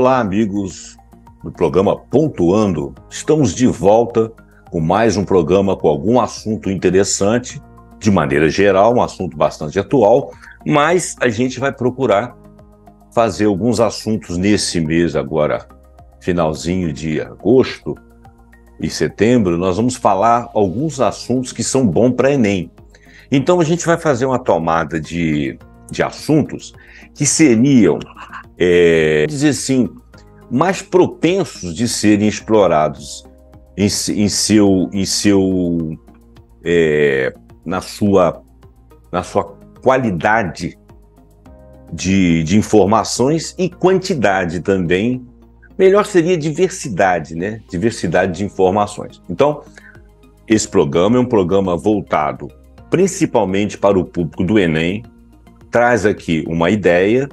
Olá, amigos do programa Pontuando. Estamos de volta com mais um programa com algum assunto interessante, de maneira geral, um assunto bastante atual, mas a gente vai procurar fazer alguns assuntos nesse mês agora, finalzinho de agosto e setembro. Nós vamos falar alguns assuntos que são bons para Enem. Então a gente vai fazer uma tomada de assuntos que seriam, dizer assim, mais propensos de serem explorados na sua qualidade de informações e quantidade também. Melhor seria diversidade, né? Diversidade de informações. Então, esse programa é um programa voltado principalmente para o público do Enem, traz aqui uma ideia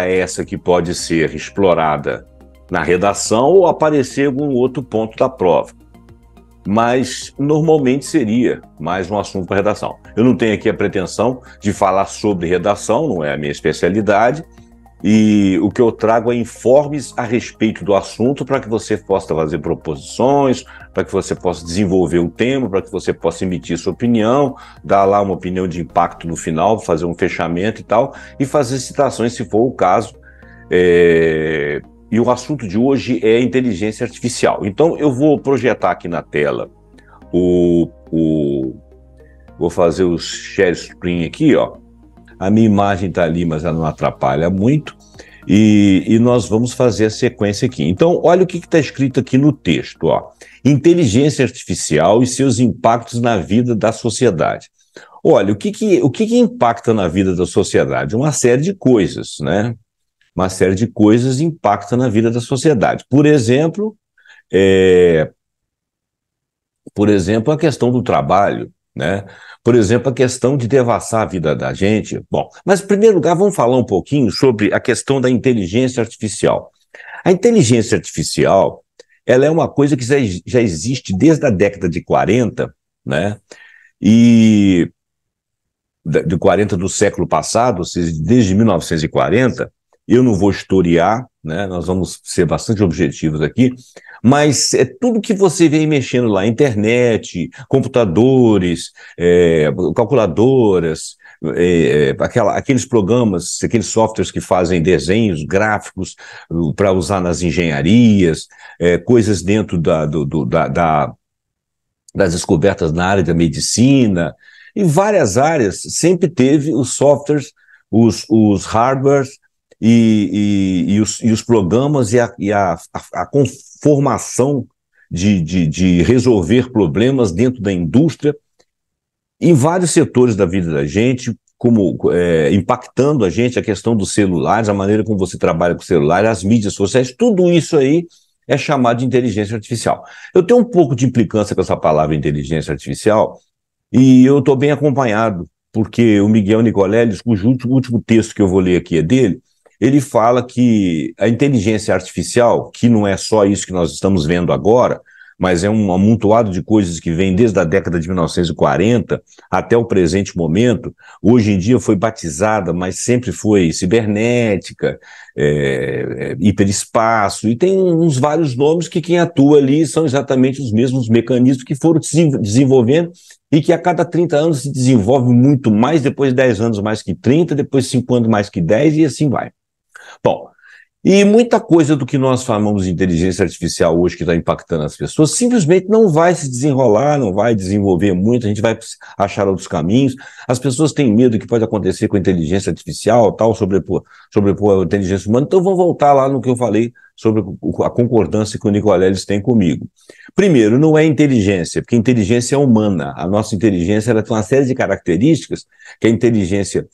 essa que pode ser explorada na redação ou aparecer em algum outro ponto da prova. Mas normalmente seria mais um assunto para redação. Eu não tenho aqui a pretensão de falar sobre redação, não é a minha especialidade, e o que eu trago é informes a respeito do assunto para que você possa fazer proposições, para que você possa desenvolver o tema, para que você possa emitir sua opinião, dar lá uma opinião de impacto no final, fazer um fechamento e tal, e fazer citações se for o caso. E o assunto de hoje é inteligência artificial. Então eu vou projetar aqui na tela vou fazer o share screen aqui, ó. A minha imagem está ali, mas ela não atrapalha muito. E nós vamos fazer a sequência aqui. Então, olha o que está escrito aqui no texto, ó. Inteligência artificial e seus impactos na vida da sociedade. Olha, o que impacta na vida da sociedade? Uma série de coisas, né? Uma série de coisas impacta na vida da sociedade. Por exemplo, a questão do trabalho, né? Por exemplo, a questão de devassar a vida da gente. Bom, mas em primeiro lugar, vamos falar um pouquinho sobre a questão da inteligência artificial. A inteligência artificial, ela é uma coisa que já existe desde a década de 40, né? E de 40 do século passado, ou seja, desde 1940, eu não vou historiar, né? Nós vamos ser bastante objetivos aqui, mas é tudo que você vem mexendo lá, internet, computadores, calculadoras, aqueles programas, aqueles softwares que fazem desenhos gráficos para usar nas engenharias, coisas dentro das descobertas na área da medicina, em várias áreas sempre teve os softwares, os hardwares, e os programas e a conformação de resolver problemas dentro da indústria, em vários setores da vida da gente, como impactando a gente, a questão dos celulares, a maneira como você trabalha com o celular, as mídias sociais, tudo isso aí é chamado de inteligência artificial. Eu tenho um pouco de implicância com essa palavra inteligência artificial, e eu estou bem acompanhado, porque o Miguel Nicoleles, cujo último texto que eu vou ler aqui é dele, ele fala que a inteligência artificial, que não é só isso que nós estamos vendo agora, mas é um amontoado de coisas que vem desde a década de 1940 até o presente momento, hoje em dia foi batizada, mas sempre foi cibernética, hiperespaço, e tem uns vários nomes que quem atua ali são exatamente os mesmos mecanismos que foram desenvolvendo e que a cada 30 anos se desenvolve muito mais, depois 10 anos mais que 30, depois 5 anos mais que 10 e assim vai. Bom, e muita coisa do que nós chamamos de inteligência artificial hoje que está impactando as pessoas simplesmente não vai se desenrolar, não vai desenvolver muito, a gente vai achar outros caminhos. As pessoas têm medo do que pode acontecer com a inteligência artificial, tal, sobrepor a inteligência humana. Então vamos voltar lá no que eu falei sobre a concordância que o Nicoleles tem comigo. Primeiro, não é inteligência, porque inteligência é humana. A nossa inteligência ela tem uma série de características que a inteligência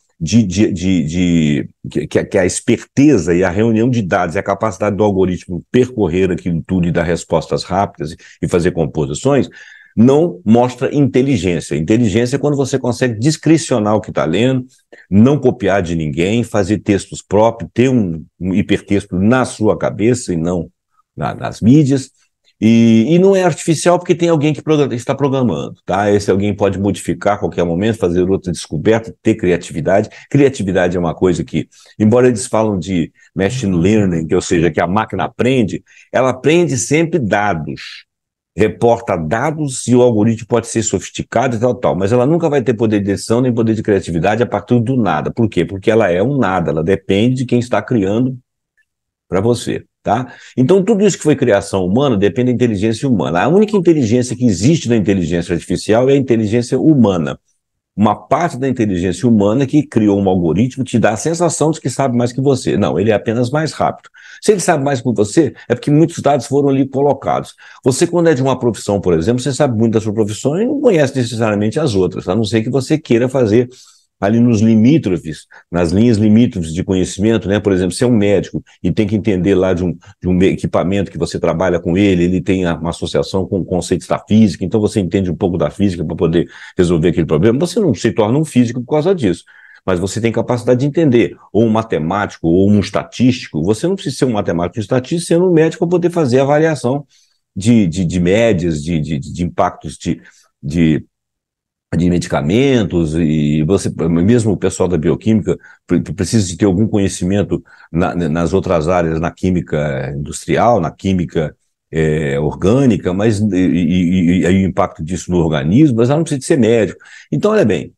que a esperteza e a reunião de dados e a capacidade do algoritmo percorrer aquilo tudo e dar respostas rápidas e fazer composições, não mostra inteligência. Inteligência é quando você consegue discricionar o que está lendo, não copiar de ninguém, fazer textos próprios, ter um hipertexto na sua cabeça e não nas mídias, E não é artificial porque tem alguém que está programando, tá? Esse alguém pode modificar a qualquer momento, fazer outra descoberta, ter criatividade. Criatividade é uma coisa que, embora eles falam de machine learning, que, ou seja, que a máquina aprende, ela aprende sempre dados, reporta dados e o algoritmo pode ser sofisticado e tal, mas ela nunca vai ter poder de decisão nem poder de criatividade a partir do nada. Por quê? Porque ela é um nada, ela depende de quem está criando para você, tá? Então, tudo isso que foi criação humana depende da inteligência humana. A única inteligência que existe na inteligência artificial é a inteligência humana. Uma parte da inteligência humana que criou um algoritmo te dá a sensação de que sabe mais que você. Não, ele é apenas mais rápido. Se ele sabe mais que você, é porque muitos dados foram ali colocados. Você, quando é de uma profissão, por exemplo, você sabe muito da sua profissão e não conhece necessariamente as outras, a não ser que você queira fazer ali nos limítrofes, nas linhas limítrofes de conhecimento, né? Por exemplo, você é um médico e tem que entender lá de um equipamento que você trabalha com ele tem uma associação com conceitos da física, então você entende um pouco da física para poder resolver aquele problema. Você não se torna um físico por causa disso, mas você tem capacidade de entender, ou um matemático, ou um estatístico. Você não precisa ser um matemático e um estatístico sendo um médico para poder fazer a avaliação de médias, de impactos de medicamentos, e você, mesmo o pessoal da bioquímica, precisa de ter algum conhecimento nas outras áreas, na química industrial, na química orgânica, mas e o impacto disso no organismo, mas ela não precisa de ser médico. Então, olha bem,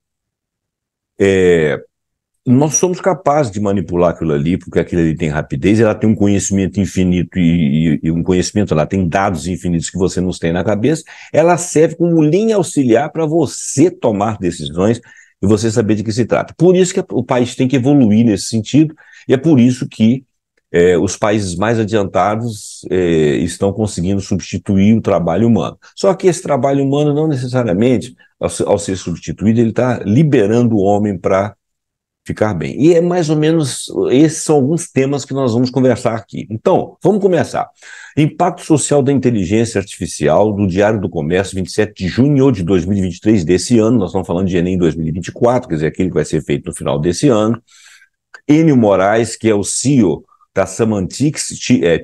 nós somos capazes de manipular aquilo ali, porque aquilo ali tem rapidez, ela tem um conhecimento infinito e um conhecimento, ela tem dados infinitos que você não tem na cabeça, ela serve como linha auxiliar para você tomar decisões e você saber de que se trata. Por isso que o país tem que evoluir nesse sentido, e é por isso que os países mais adiantados estão conseguindo substituir o trabalho humano. Só que esse trabalho humano não necessariamente, ao ser substituído, ele está liberando o homem para ficar bem. E é mais ou menos, esses são alguns temas que nós vamos conversar aqui. Então, vamos começar. Impacto social da inteligência artificial, do Diário do Comércio, 27 de junho de 2023 desse ano, nós estamos falando de Enem 2024, quer dizer, aquele que vai ser feito no final desse ano. Enio Moraes, que é o CEO da Semantics,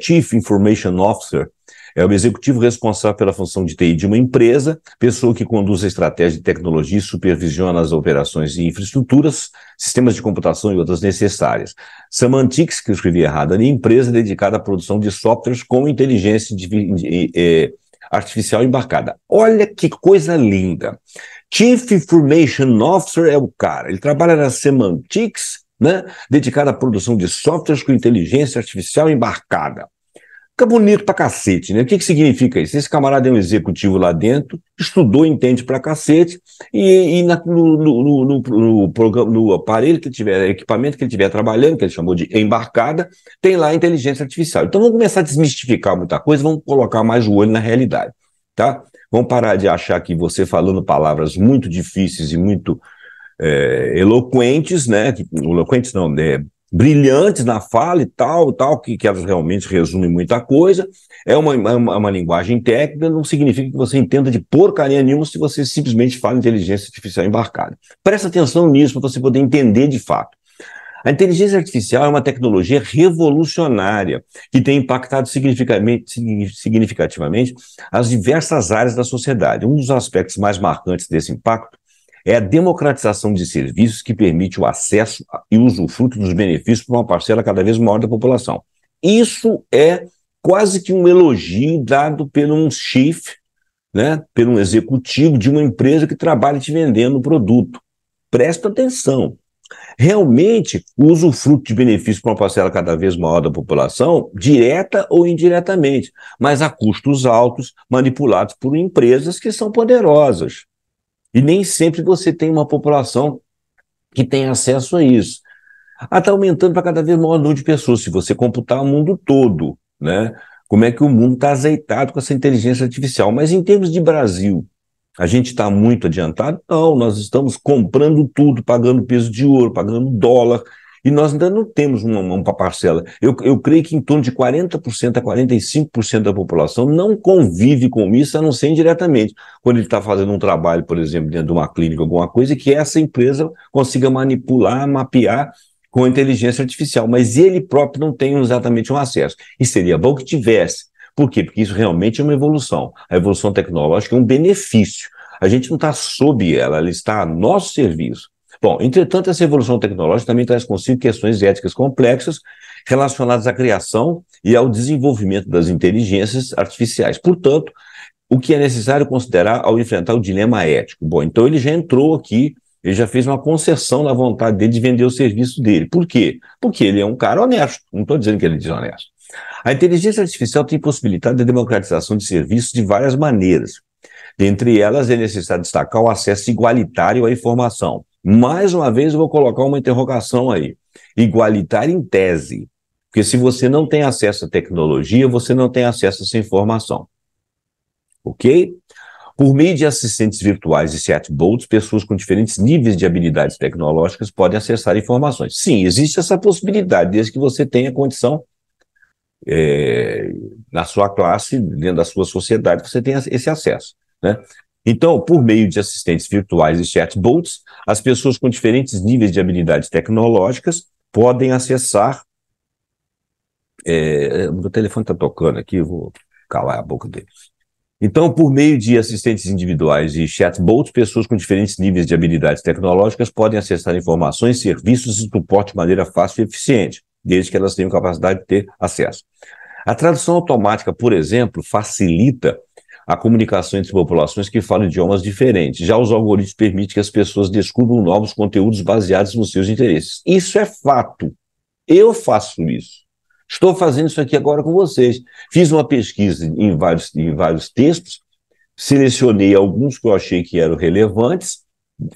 Chief Information Officer, é o executivo responsável pela função de TI de uma empresa, pessoa que conduz a estratégia de tecnologia e supervisiona as operações de infraestruturas, sistemas de computação e outras necessárias. Semantics, que eu escrevi errado ali, empresa dedicada à produção de softwares com inteligência artificial embarcada. Olha que coisa linda. Chief Information Officer é o cara, ele trabalha na Semantics, né, dedicada à produção de softwares com inteligência artificial embarcada. Fica bonito pra cacete, né? O que significa isso? Esse camarada é um executivo lá dentro, estudou, entende pra cacete, no aparelho que ele tiver, equipamento que ele estiver trabalhando, que ele chamou de embarcada, tem lá a inteligência artificial. Então vamos começar a desmistificar muita coisa, vamos colocar mais o olho na realidade, tá? Vamos parar de achar que você falando palavras muito difíceis e muito eloquentes, né? Eloquentes não, brilhantes na fala e tal, que elas realmente resumem muita coisa, é uma linguagem técnica, não significa que você entenda de porcaria nenhuma se você simplesmente fala inteligência artificial embarcada. Presta atenção nisso para você poder entender de fato. A inteligência artificial é uma tecnologia revolucionária que tem impactado significativamente as diversas áreas da sociedade. Um dos aspectos mais marcantes desse impacto é a democratização de serviços que permite o acesso e o usufruto dos benefícios para uma parcela cada vez maior da população. Isso é quase que um elogio dado por um chief, né, por um executivo de uma empresa que trabalha te vendendo o produto. Presta atenção. Realmente, o usufruto de benefícios para uma parcela cada vez maior da população, direta ou indiretamente, mas a custos altos, manipulados por empresas que são poderosas. E nem sempre você tem uma população que tem acesso a isso. Está aumentando para cada vez maior número de pessoas, se você computar o mundo todo, né? Como é que o mundo está azeitado com essa inteligência artificial. Mas em termos de Brasil, a gente está muito adiantado? Não, nós estamos comprando tudo, pagando peso de ouro, pagando dólar, e nós ainda não temos uma parcela. Eu creio que em torno de 40% a 45% da população não convive com isso, a não ser indiretamente. Quando ele está fazendo um trabalho, por exemplo, dentro de uma clínica, alguma coisa, que essa empresa consiga manipular, mapear com inteligência artificial, mas ele próprio não tem exatamente um acesso. E seria bom que tivesse, Por quê? Porque isso realmente é uma evolução. A evolução tecnológica é um benefício. A gente não está sob ela, ela está a nosso serviço. Bom, entretanto, essa evolução tecnológica também traz consigo questões éticas complexas relacionadas à criação e ao desenvolvimento das inteligências artificiais. Portanto, o que é necessário considerar ao enfrentar o dilema ético? Bom, então ele já entrou aqui, ele já fez uma concessão na vontade dele de vender o serviço dele. Por quê? Porque ele é um cara honesto, não estou dizendo que ele é desonesto. A inteligência artificial tem possibilitado a democratização de serviços de várias maneiras. Dentre elas, é necessário destacar o acesso igualitário à informação. Mais uma vez, eu vou colocar uma interrogação aí. Igualitário em tese. Porque se você não tem acesso à tecnologia, você não tem acesso a essa informação. Ok? Por meio de assistentes virtuais e chatbots, pessoas com diferentes níveis de habilidades tecnológicas podem acessar informações. Sim, existe essa possibilidade, desde que você tenha condição na sua classe, dentro da sua sociedade, você tenha esse acesso, né? Então, por meio de assistentes virtuais e chatbots, as pessoas com diferentes níveis de habilidades tecnológicas podem acessar. Meu telefone está tocando aqui, eu vou calar a boca dele. Então, por meio de assistentes individuais e chatbots, pessoas com diferentes níveis de habilidades tecnológicas podem acessar informações, serviços e suporte de maneira fácil e eficiente, desde que elas tenham capacidade de ter acesso. A tradução automática, por exemplo, facilita a comunicação entre populações que falam idiomas diferentes. Já os algoritmos permitem que as pessoas descubram novos conteúdos baseados nos seus interesses. Isso é fato. Eu faço isso. Estou fazendo isso aqui agora com vocês. Fiz uma pesquisa em vários textos, selecionei alguns que eu achei que eram relevantes.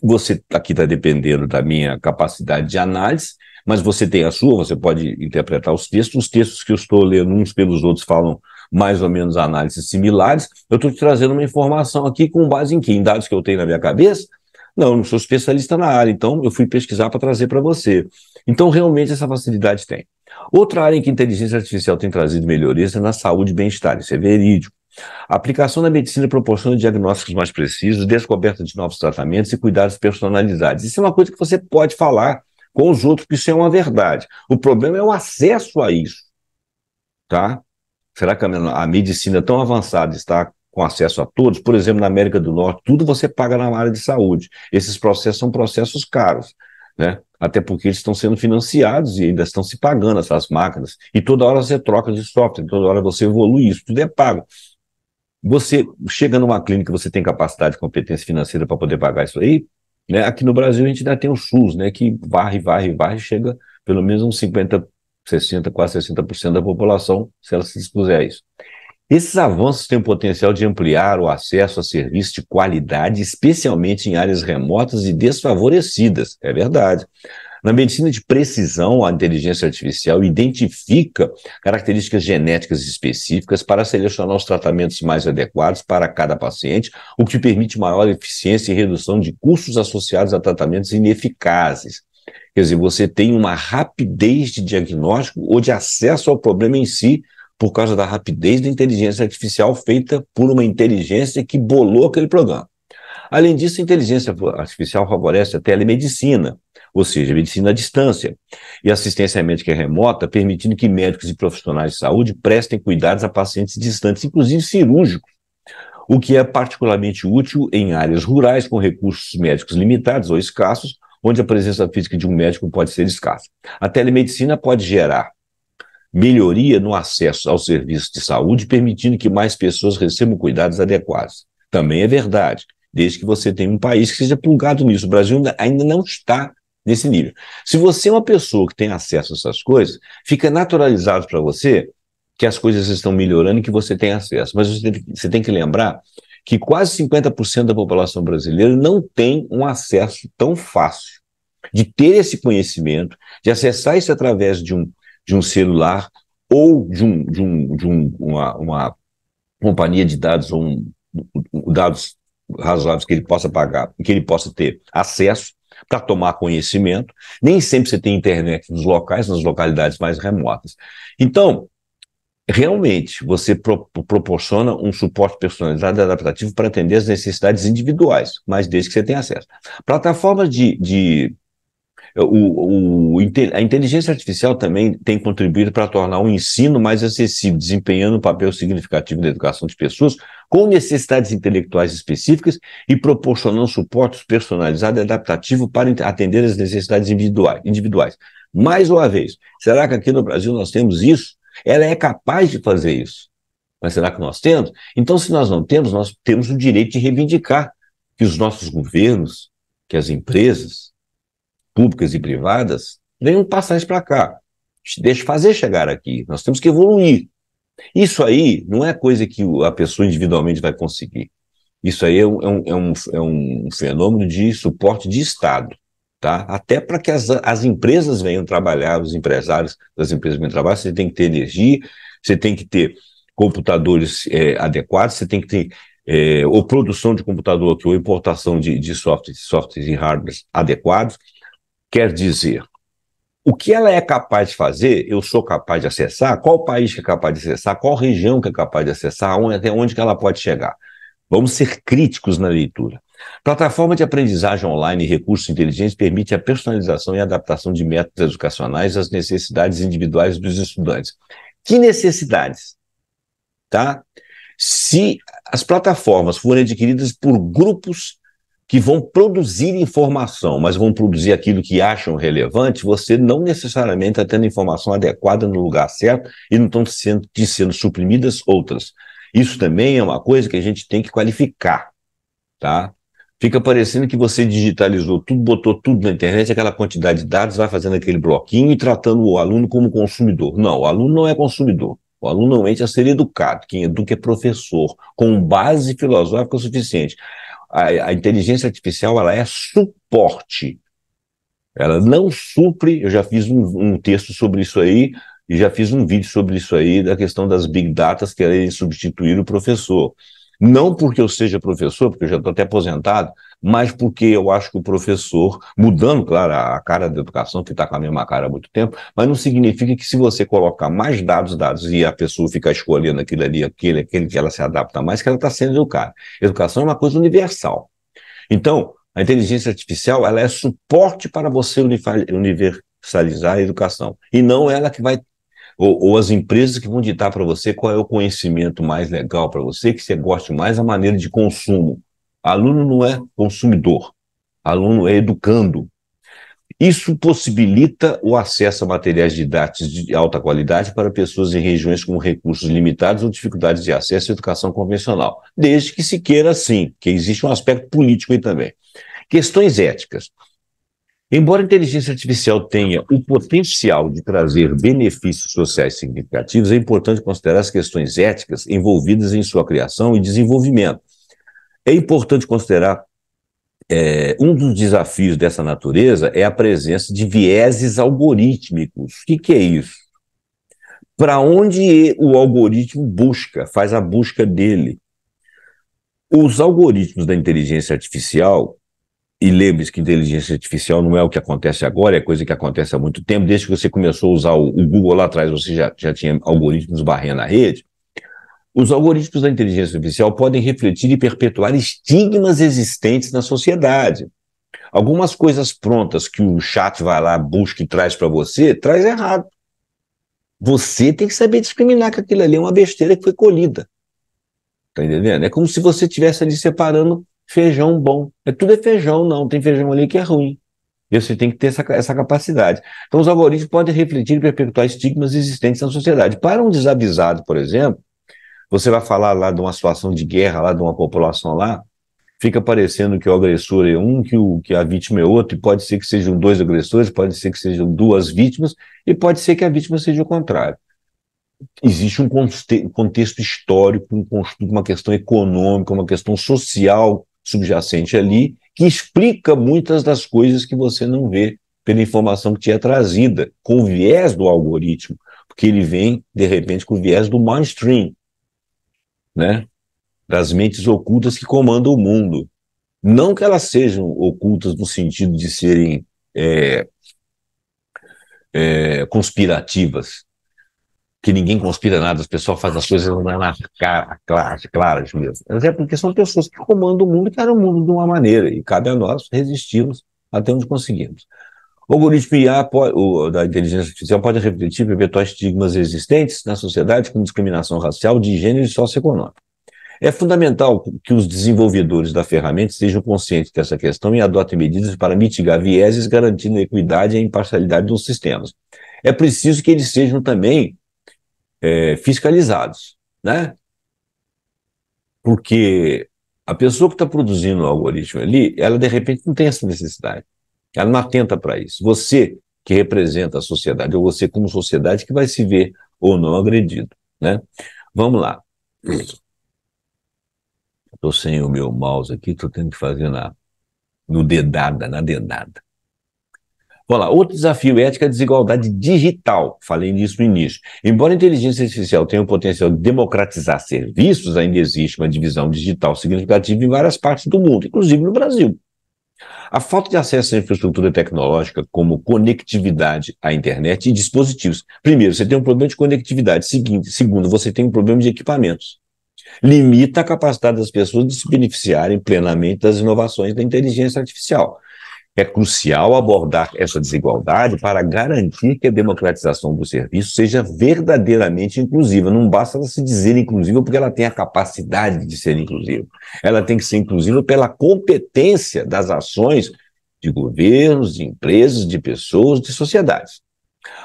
Você aqui está dependendo da minha capacidade de análise, mas você tem a sua, você pode interpretar os textos. Os textos que eu estou lendo uns pelos outros falam mais ou menos análises similares. Eu estou te trazendo uma informação aqui com base em quê? Em dados que eu tenho na minha cabeça? Não, eu não sou especialista na área, então eu fui pesquisar para trazer para você. Então, realmente, essa facilidade tem. Outra área em que a inteligência artificial tem trazido melhorias é na saúde e bem-estar, isso é verídico. A aplicação da medicina proporciona diagnósticos mais precisos, descoberta de novos tratamentos e cuidados personalizados. Isso é uma coisa que você pode falar com os outros, que isso é uma verdade. O problema é o acesso a isso, tá? Será que a medicina tão avançada está com acesso a todos? Por exemplo, na América do Norte, tudo você paga na área de saúde. Esses processos são processos caros, né? Até porque eles estão sendo financiados e ainda estão se pagando essas máquinas. E toda hora você troca de software, toda hora você evolui, isso tudo é pago. Você chega numa clínica, você tem capacidade e competência financeira para poder pagar isso aí, né? Aqui no Brasil a gente ainda tem o SUS, né? Que varre, chega pelo menos uns 50, 60, quase 60% da população, se ela se dispuser a isso. Esses avanços têm o potencial de ampliar o acesso a serviços de qualidade, especialmente em áreas remotas e desfavorecidas, é verdade. Na medicina de precisão, a inteligência artificial identifica características genéticas específicas para selecionar os tratamentos mais adequados para cada paciente, o que permite maior eficiência e redução de custos associados a tratamentos ineficazes. Quer dizer, você tem uma rapidez de diagnóstico ou de acesso ao problema em si, por causa da rapidez da inteligência artificial feita por uma inteligência que bolou aquele programa. Além disso, a inteligência artificial favorece a telemedicina, ou seja, medicina à distância, e assistência médica remota, permitindo que médicos e profissionais de saúde prestem cuidados a pacientes distantes, inclusive cirúrgicos, o que é particularmente útil em áreas rurais com recursos médicos limitados ou escassos, onde a presença física de um médico pode ser escassa. A telemedicina pode gerar melhoria no acesso aos serviços de saúde, permitindo que mais pessoas recebam cuidados adequados. Também é verdade, desde que você tenha um país que seja plugado nisso. O Brasil ainda não está nesse nível. Se você é uma pessoa que tem acesso a essas coisas, fica naturalizado para você que as coisas estão melhorando e que você tem acesso. Mas você tem que lembrar que quase 50% da população brasileira não tem um acesso tão fácil de ter esse conhecimento, de acessar isso através de um celular ou de uma companhia de dados ou dados razoáveis que ele possa pagar, que ele possa ter acesso para tomar conhecimento. Nem sempre você tem internet nos locais, nas localidades mais remotas. Então, realmente, você proporciona um suporte personalizado e adaptativo para atender as necessidades individuais, mas desde que você tenha acesso. Plataformas de A inteligência artificial também tem contribuído para tornar o ensino mais acessível, desempenhando um papel significativo na educação de pessoas com necessidades intelectuais específicas e proporcionando suporte personalizado e adaptativo para atender às necessidades individuais. Mais uma vez, será que aqui no Brasil nós temos isso? Ela é capaz de fazer isso. Mas será que nós temos? Então, se nós não temos, nós temos o direito de reivindicar que os nossos governos, que as empresas públicas e privadas venham passar isso para cá. Deixa fazer chegar aqui. Nós temos que evoluir. Isso aí não é coisa que a pessoa individualmente vai conseguir. Isso aí é um fenômeno de suporte de Estado, tá? Até para que as empresas venham trabalhar, os empresários das empresas venham trabalhar, você tem que ter energia, você tem que ter computadores adequados, você tem que ter ou produção de computador aqui, ou importação de softwares e hardwares adequados. Quer dizer, o que ela é capaz de fazer, eu sou capaz de acessar, qual país que é capaz de acessar, qual região que é capaz de acessar, até onde que ela pode chegar. Vamos ser críticos na leitura. Plataforma de aprendizagem online e recursos inteligentes permite a personalização e adaptação de métodos educacionais às necessidades individuais dos estudantes. Que necessidades? Tá? Se as plataformas forem adquiridas por grupos que vão produzir informação, mas vão produzir aquilo que acham relevante, você não necessariamente está tendo informação adequada no lugar certo e não estão sendo suprimidas outras. Isso também é uma coisa que a gente tem que qualificar, tá? Fica parecendo que você digitalizou tudo, botou tudo na internet, aquela quantidade de dados, vai fazendo aquele bloquinho e tratando o aluno como consumidor. Não, o aluno não é consumidor. O aluno normalmente é a ser educado. Quem educa é professor, com base filosófica suficiente. A inteligência artificial, ela é suporte. Ela não supre. Eu já fiz um texto sobre isso aí, e já fiz um vídeo sobre isso aí, da questão das big data quererem substituir o professor. Não porque eu seja professor, porque eu já estou até aposentado, mas porque eu acho que o professor, mudando, claro, a cara da educação, que está com a mesma cara há muito tempo, mas não significa que se você colocar mais dados, e a pessoa ficar escolhendo aquilo ali, aquele que ela se adapta mais, que ela está sendo educada. Educação é uma coisa universal. Então, a inteligência artificial, ela é suporte para você universalizar a educação, e não ela que vai ou as empresas que vão ditar para você qual é o conhecimento mais legal para você, que você goste mais, a maneira de consumo. Aluno não é consumidor, aluno é educando. Isso possibilita o acesso a materiais didáticos de alta qualidade para pessoas em regiões com recursos limitados ou dificuldades de acesso à educação convencional, desde que se queira assim, que existe um aspecto político aí também. Questões éticas. Embora a inteligência artificial tenha o potencial de trazer benefícios sociais significativos, é importante considerar as questões éticas envolvidas em sua criação e desenvolvimento. É importante considerar um dos desafios dessa natureza é a presença de vieses algorítmicos. O que é isso? Para onde o algoritmo busca, faz a busca dele. Os algoritmos da inteligência artificial, e lembre-se que inteligência artificial não é o que acontece agora, é coisa que acontece há muito tempo. Desde que você começou a usar o Google lá atrás, você já tinha algoritmos barrando a rede. Os algoritmos da inteligência artificial podem refletir e perpetuar estigmas existentes na sociedade. Algumas coisas prontas que o chat vai lá, busca e traz para você, traz errado. Você tem que saber discriminar que aquilo ali é uma besteira que foi colhida. Tá entendendo? É como se você estivesse ali separando feijão bom. Tudo é feijão, não. Tem feijão ali que é ruim. E você tem que ter essa capacidade. Então, os algoritmos podem refletir e perpetuar estigmas existentes na sociedade. Para um desavisado, por exemplo, você vai falar lá de uma situação de guerra, lá de uma população lá, fica parecendo que o agressor é um, que a vítima é outro, e pode ser que sejam dois agressores, pode ser que sejam duas vítimas, e pode ser que a vítima seja o contrário. Existe um contexto histórico, uma questão econômica, uma questão social subjacente ali, que explica muitas das coisas que você não vê pela informação que te é trazida, com o viés do algoritmo, porque ele vem, de repente, com o viés do mainstream, né? Das mentes ocultas que comandam o mundo. Não que elas sejam ocultas no sentido de serem conspirativas, que ninguém conspira nada, as pessoas fazem as coisas na cara, claras mesmo. Mas é porque são pessoas que comandam o mundo e querem o mundo de uma maneira, e cabe a nós resistirmos até onde conseguimos. O algoritmo IA da inteligência artificial pode refletir e perpetuar estigmas existentes na sociedade, como discriminação racial, de gênero e socioeconômica. É fundamental que os desenvolvedores da ferramenta sejam conscientes dessa questão e adotem medidas para mitigar vieses, garantindo a equidade e a imparcialidade dos sistemas. É preciso que eles sejam também fiscalizados, né? Porque a pessoa que está produzindo o algoritmo ali, ela de repente não tem essa necessidade. Ela não atenta para isso. Você que representa a sociedade, ou você como sociedade, que vai se ver ou não agredido, né? Vamos lá. Estou sem o meu mouse aqui, estou tendo que fazer no dedada, na dedada. Vamos lá, outro desafio ético é a desigualdade digital. Falei nisso no início. Embora a inteligência artificial tenha o potencial de democratizar serviços, ainda existe uma divisão digital significativa em várias partes do mundo, inclusive no Brasil. A falta de acesso à infraestrutura tecnológica, como conectividade à internet e dispositivos. Primeiro, você tem um problema de conectividade. Segundo, você tem um problema de equipamentos. Limita a capacidade das pessoas de se beneficiarem plenamente das inovações da inteligência artificial. É crucial abordar essa desigualdade para garantir que a democratização do serviço seja verdadeiramente inclusiva. Não basta ela se dizer inclusiva porque ela tem a capacidade de ser inclusiva. Ela tem que ser inclusiva pela competência das ações de governos, de empresas, de pessoas, de sociedades.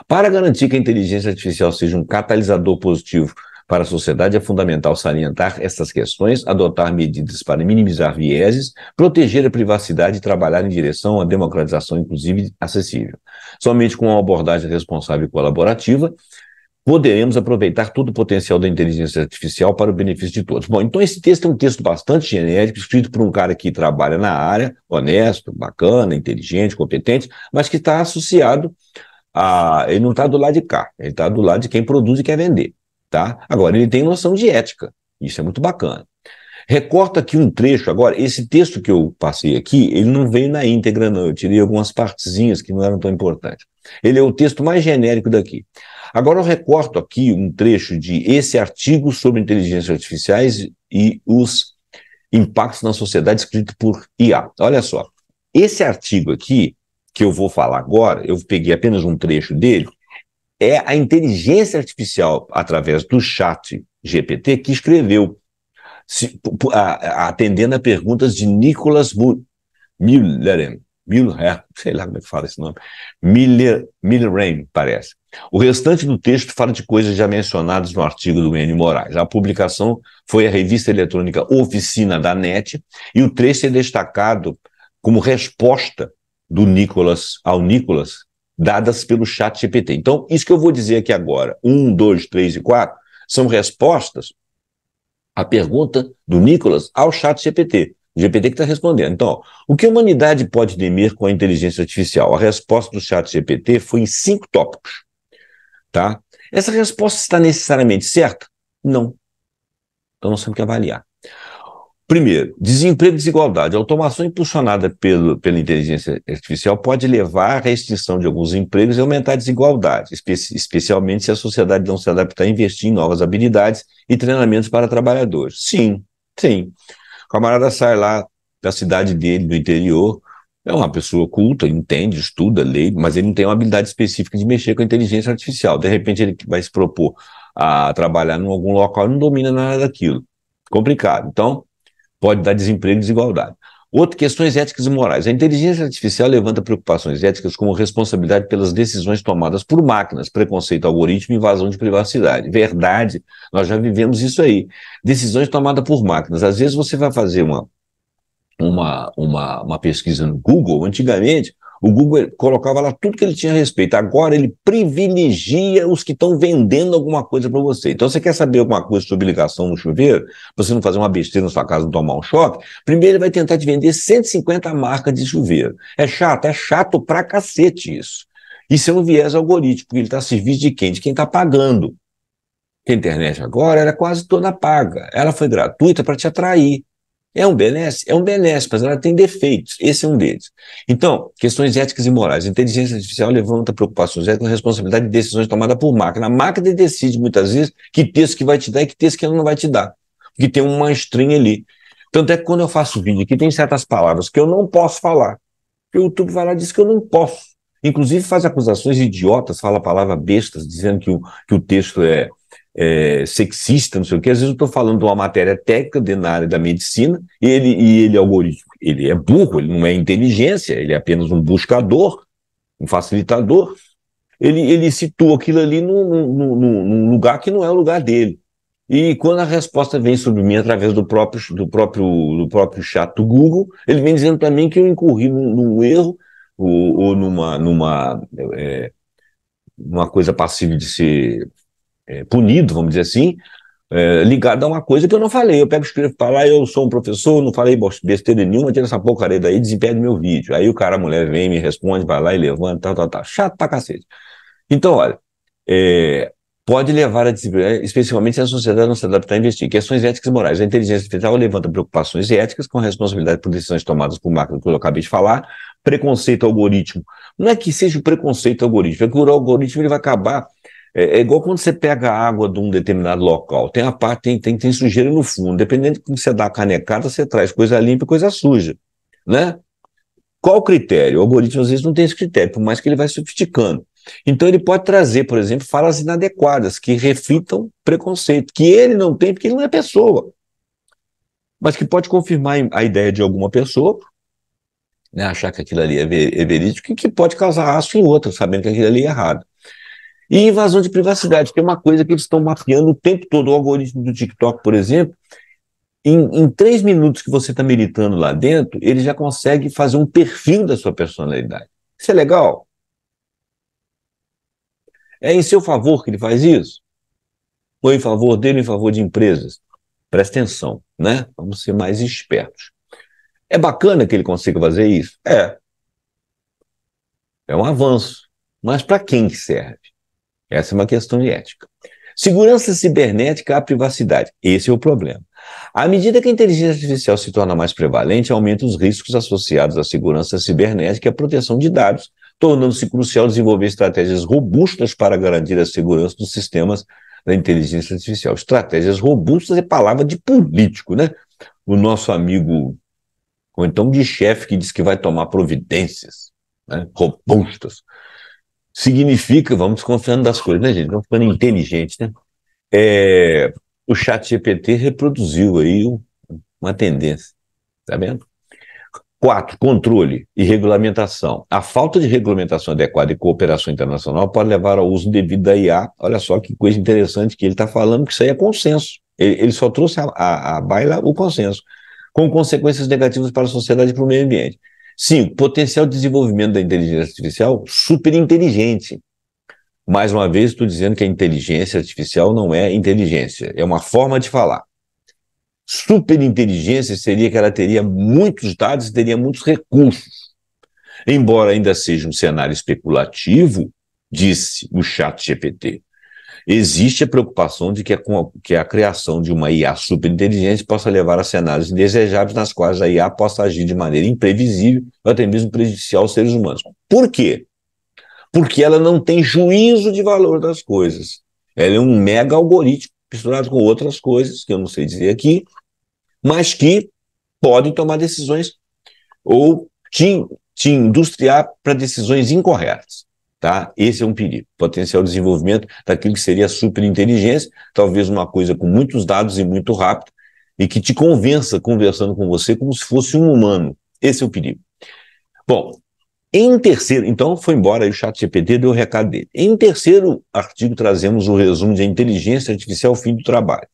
Para garantir que a inteligência artificial seja um catalisador positivo para a sociedade, é fundamental salientar essas questões, adotar medidas para minimizar vieses, proteger a privacidade e trabalhar em direção à democratização inclusiva e acessível. Somente com uma abordagem responsável e colaborativa, poderemos aproveitar todo o potencial da inteligência artificial para o benefício de todos. Bom, então esse texto é um texto bastante genérico, escrito por um cara que trabalha na área, honesto, bacana, inteligente, competente, mas que está associado ele não está do lado de cá, ele está do lado de quem produz e quer vender. Tá? Agora, ele tem noção de ética, isso é muito bacana. Recorta aqui um trecho, agora, esse texto que eu passei aqui, ele não veio na íntegra não, eu tirei algumas partezinhas que não eram tão importantes. Ele é o texto mais genérico daqui. Agora eu recorto aqui um trecho de esse artigo sobre inteligências artificiais e os impactos na sociedade escrito por IA. Olha só, esse artigo aqui, que eu vou falar agora, eu peguei apenas um trecho dele, é a inteligência artificial, através do chat GPT, que escreveu, atendendo a perguntas de Nicholas Miller, sei lá como é que fala esse nome, Millerain, parece. O restante do texto fala de coisas já mencionadas no artigo do Enio Moraes. A publicação foi a revista eletrônica Oficina da NET, e o trecho é destacado como resposta ao Nicholas, dadas pelo chat GPT. Então, isso que eu vou dizer aqui agora, 1, 2, 3 e 4, são respostas à pergunta do Nicholas ao chat GPT. O GPT que está respondendo. Então, ó, o que a humanidade pode temer com a inteligência artificial? A resposta do chat GPT foi em 5 tópicos. Tá? Essa resposta está necessariamente certa? Não. Então, nós temos que avaliar. Primeiro, desemprego e desigualdade. A automação impulsionada pela inteligência artificial pode levar à extinção de alguns empregos e aumentar a desigualdade, especialmente se a sociedade não se adaptar a investir em novas habilidades e treinamentos para trabalhadores. Sim, sim. O camarada sai lá da cidade dele, do interior, é uma pessoa culta, entende, estuda, lê, mas ele não tem uma habilidade específica de mexer com a inteligência artificial. De repente ele vai se propor a trabalhar em algum local e não domina nada daquilo. Complicado. Então, pode dar desemprego e desigualdade. Outra, questões éticas e morais. A inteligência artificial levanta preocupações éticas como responsabilidade pelas decisões tomadas por máquinas, preconceito algoritmo e invasão de privacidade. Verdade, nós já vivemos isso aí. Decisões tomadas por máquinas. Às vezes você vai fazer uma pesquisa no Google, antigamente, o Google colocava lá tudo que ele tinha a respeito. Agora ele privilegia os que estão vendendo alguma coisa para você. Então, você quer saber alguma coisa sobre ligação no chuveiro, para você não fazer uma besteira na sua casa, não tomar um choque, primeiro ele vai tentar te vender 150 marcas de chuveiro. É chato pra cacete isso. Isso é um viés algorítmico, porque ele está a serviço de quem? De quem está pagando. Porque a internet agora era quase toda paga. Ela foi gratuita para te atrair. É um benesse? É um benesse, mas ela tem defeitos. Esse é um deles. Então, questões éticas e morais. A inteligência artificial levanta preocupações éticas e responsabilidade de decisões tomadas por máquina. A máquina decide, muitas vezes, que texto que vai te dar e que texto que ela não vai te dar. Porque tem uma string ali. Tanto é que quando eu faço vídeo aqui, tem certas palavras que eu não posso falar. O YouTube vai lá e diz que eu não posso. Inclusive faz acusações idiotas, fala a palavra bestas, dizendo que o texto é sexista, não sei o quê. Às vezes eu estou falando de uma matéria técnica dentro da área da medicina, e ele algoritmo, ele é burro, ele não é inteligência, ele é apenas um buscador, um facilitador. Ele situa aquilo ali num lugar que não é o lugar dele. E quando a resposta vem sobre mim através do próprio chat do Google, ele vem dizendo para mim que eu incorri num erro ou numa coisa passível de ser punido, vamos dizer assim, ligado a uma coisa que eu não falei. Eu pego, escrevo para lá, eu sou um professor, não falei besteira nenhuma, tira essa porcaria daí, desimpede meu vídeo. Aí o cara, a mulher vem, me responde, vai lá e levanta, tal, tal, tal. Chato pra cacete. Então, olha, é, pode levar a disciplina, especialmente se a sociedade não se adaptar a investir. Questões éticas e morais. A inteligência artificial levanta preocupações éticas com responsabilidade por decisões tomadas por máquina, que eu acabei de falar. Preconceito algoritmo. Não é que seja o preconceito algoritmo, é que o algoritmo ele vai acabar. É igual quando você pega a água de um determinado local. Tem a parte, tem sujeira no fundo. Dependendo de como você dá a canecada, você traz coisa limpa e coisa suja, né? Qual o critério? O algoritmo às vezes não tem esse critério, por mais que ele vai sofisticando. Então ele pode trazer, por exemplo, falas inadequadas, que reflitam preconceito, que ele não tem porque ele não é pessoa, mas que pode confirmar a ideia de alguma pessoa, né, achar que aquilo ali é verídico, e que pode causar asco em outra, sabendo que aquilo ali é errado. E invasão de privacidade, que é uma coisa que eles estão mapeando o tempo todo. O algoritmo do TikTok, por exemplo, em 3 minutos que você está militando lá dentro, ele já consegue fazer um perfil da sua personalidade. Isso é legal? É em seu favor que ele faz isso? Ou em favor dele, ou em favor de empresas? Presta atenção, né? Vamos ser mais espertos. É bacana que ele consiga fazer isso? É um avanço. Mas para quem que serve? Essa é uma questão de ética. Segurança cibernética à privacidade. Esse é o problema. À medida que a inteligência artificial se torna mais prevalente, aumenta os riscos associados à segurança cibernética e à proteção de dados, tornando-se crucial desenvolver estratégias robustas para garantir a segurança dos sistemas da inteligência artificial. Estratégias robustas é palavra de político, né? O nosso amigo, ou então de chefe, que diz que vai tomar providências, né? Robustas. Significa, vamos desconfiando das coisas, né, gente? Vamos ficando inteligentes, né? O chat GPT reproduziu aí uma tendência, tá vendo? 4, controle e regulamentação. A falta de regulamentação adequada e cooperação internacional pode levar ao uso indevido da IA. Olha só que coisa interessante que ele está falando, que isso aí é consenso. Ele só trouxe à baila o consenso, com consequências negativas para a sociedade e para o meio ambiente. 5, potencial de desenvolvimento da inteligência artificial super inteligente. Mais uma vez, estou dizendo que a inteligência artificial não é inteligência, é uma forma de falar. Superinteligência seria que ela teria muitos dados e teria muitos recursos. Embora ainda seja um cenário especulativo, disse o ChatGPT, existe a preocupação de que a criação de uma IA superinteligente possa levar a cenários indesejáveis nas quais a IA possa agir de maneira imprevisível ou até mesmo prejudicial aos seres humanos. Por quê? Porque ela não tem juízo de valor das coisas. Ela é um mega algoritmo misturado com outras coisas, que eu não sei dizer aqui, mas que podem tomar decisões ou te industriar para decisões incorretas. Tá? Esse é um perigo. Potencial desenvolvimento daquilo que seria superinteligência, talvez uma coisa com muitos dados e muito rápido, e que te convença conversando com você como se fosse um humano. Esse é o perigo. Bom, em terceiro, então foi embora aí o ChatGPT, deu o recado dele. Em terceiro artigo, trazemos o resumo de inteligência artificial, fim do trabalho.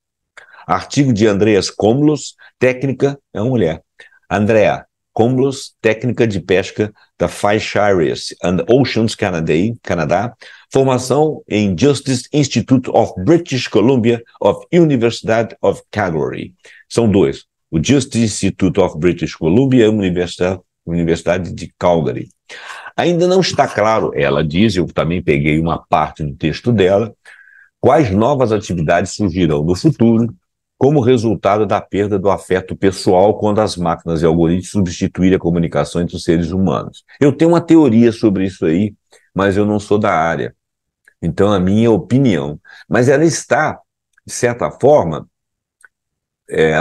Artigo de Andreas Komlos, técnica, é uma mulher. Andrea Komlos, técnica de pesca da Fisheries and Oceans Canadá, formação em Justice Institute of British Columbia of University of Calgary. São dois, o Justice Institute of British Columbia e a Universidade de Calgary. Ainda não está claro, ela diz, eu também peguei uma parte do texto dela, quais novas atividades surgirão no futuro como resultado da perda do afeto pessoal quando as máquinas e algoritmos substituírem a comunicação entre os seres humanos. Eu tenho uma teoria sobre isso aí, mas eu não sou da área. Então, a minha opinião. Mas ela está, de certa forma,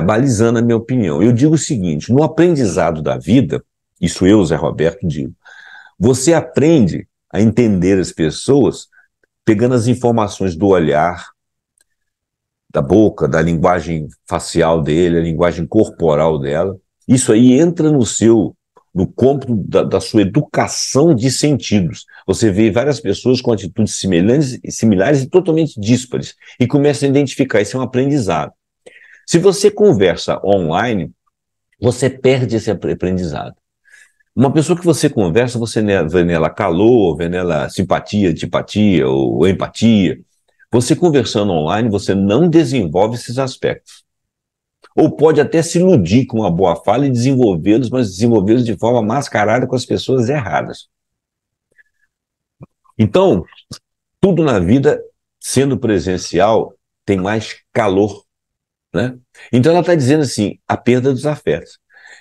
balizando a minha opinião. Eu digo o seguinte, no aprendizado da vida, isso eu, Zé Roberto, digo, você aprende a entender as pessoas, pegando as informações do olhar, da boca, da linguagem facial dele, a linguagem corporal dela. Isso aí entra no cômputo da sua educação de sentidos. Você vê várias pessoas com atitudes similares e totalmente díspares, e começa a identificar, isso é um aprendizado. Se você conversa online, você perde esse aprendizado. Uma pessoa que você conversa, você vê nela calor, vê nela simpatia, antipatia ou empatia. Você conversando online, você não desenvolve esses aspectos. Ou pode até se iludir com uma boa fala e desenvolvê-los, mas desenvolvê-los de forma mascarada com as pessoas erradas. Então, tudo na vida, sendo presencial, tem mais calor, né? Então ela está dizendo assim, a perda dos afetos.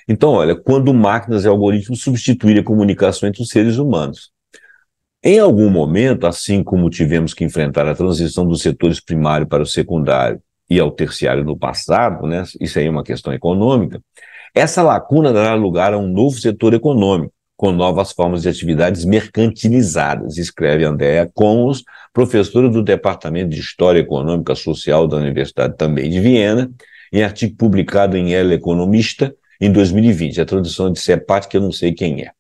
Então, olha, quando máquinas e algoritmos substituírem a comunicação entre os seres humanos. Em algum momento, assim como tivemos que enfrentar a transição dos setores primário para o secundário e ao terciário no passado, né? Isso aí é uma questão econômica, essa lacuna dará lugar a um novo setor econômico, com novas formas de atividades mercantilizadas, escreve Andréa Conlos, professora do Departamento de História Econômica Social da Universidade também de Viena, em artigo publicado em El Economista, em 2020, a tradução de Sepat, que eu não sei quem é.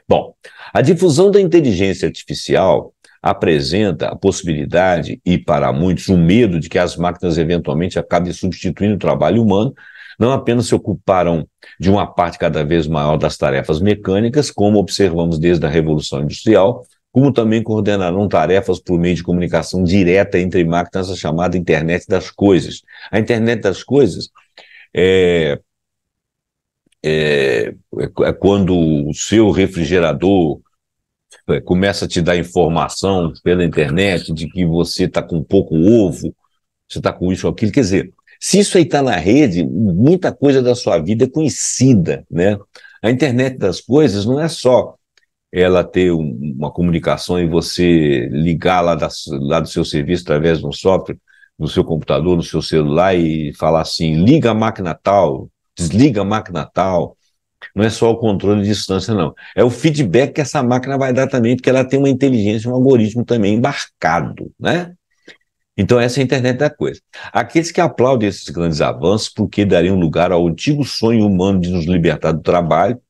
Bom, a difusão da inteligência artificial apresenta a possibilidade, e para muitos o medo, de que as máquinas eventualmente acabem substituindo o trabalho humano, não apenas se ocuparão de uma parte cada vez maior das tarefas mecânicas, como observamos desde a Revolução Industrial, como também coordenarão tarefas por meio de comunicação direta entre máquinas, a chamada Internet das Coisas. A Internet das Coisas é quando o seu refrigerador começa a te dar informação pela internet de que você está com pouco ovo, você está com isso ou aquilo. Quer dizer, se isso aí está na rede, muita coisa da sua vida é conhecida, né? A internet das coisas não é só ela ter uma comunicação e você ligar lá do seu serviço através de um software, no seu computador, no seu celular e falar assim, liga a máquina tal, desliga a máquina tal. Não é só o controle de distância, não. É o feedback que essa máquina vai dar também, porque ela tem uma inteligência, um algoritmo também embarcado, né? Então essa é a internet da coisa. Aqueles que aplaudem esses grandes avanços porque dariam lugar ao antigo sonho humano de nos libertar do trabalho,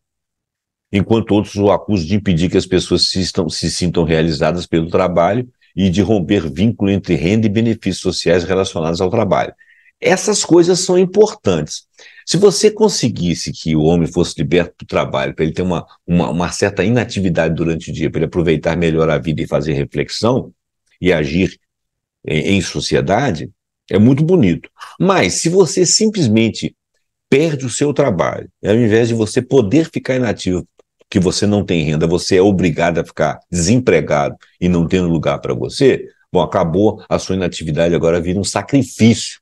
enquanto outros o acusam de impedir que as pessoas se sintam realizadas pelo trabalho e de romper vínculo entre renda e benefícios sociais relacionados ao trabalho. Essas coisas são importantes. Se você conseguisse que o homem fosse liberto do trabalho, para ele ter uma certa inatividade durante o dia, para ele aproveitar melhor a vida e fazer reflexão e agir em sociedade, é muito bonito. Mas se você simplesmente perde o seu trabalho, ao invés de você poder ficar inativo, que você não tem renda, você é obrigado a ficar desempregado e não tendo lugar para você, bom, acabou a sua inatividade, agora vira um sacrifício.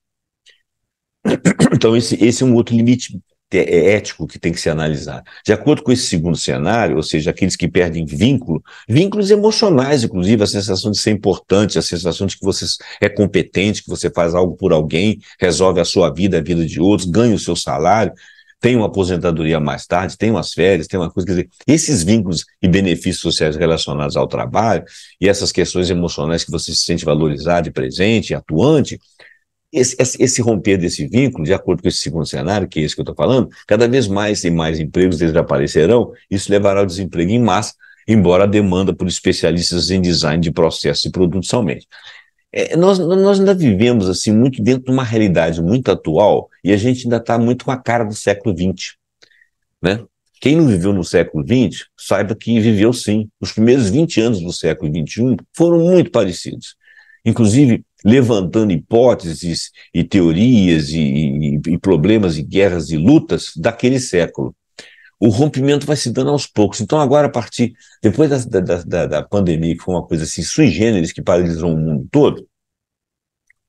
Então esse é um outro limite ético que tem que ser analisado. De acordo com esse segundo cenário, ou seja, aqueles que perdem vínculos emocionais, inclusive, a sensação de ser importante, a sensação de que você é competente, que você faz algo por alguém, resolve a sua vida, a vida de outros, ganha o seu salário, tem uma aposentadoria mais tarde, tem umas férias, tem uma coisa, quer dizer, esses vínculos e benefícios sociais relacionados ao trabalho e essas questões emocionais que você se sente valorizado e presente, atuante, esse romper desse vínculo, de acordo com esse segundo cenário, que é esse que eu estou falando, cada vez mais e mais empregos desaparecerão, isso levará ao desemprego em massa, embora a demanda por especialistas em design de processos e produtos aumente. Nós ainda vivemos assim muito dentro de uma realidade muito atual e a gente ainda está muito com a cara do século XX, né? Quem não viveu no século XX, saiba que viveu sim. Os primeiros 20 anos do século XXI foram muito parecidos. Inclusive, levantando hipóteses e teorias e problemas e guerras e lutas daquele século. O rompimento vai se dando aos poucos. Então agora, depois da pandemia, que foi uma coisa assim, sui generis, que paralisou o mundo todo,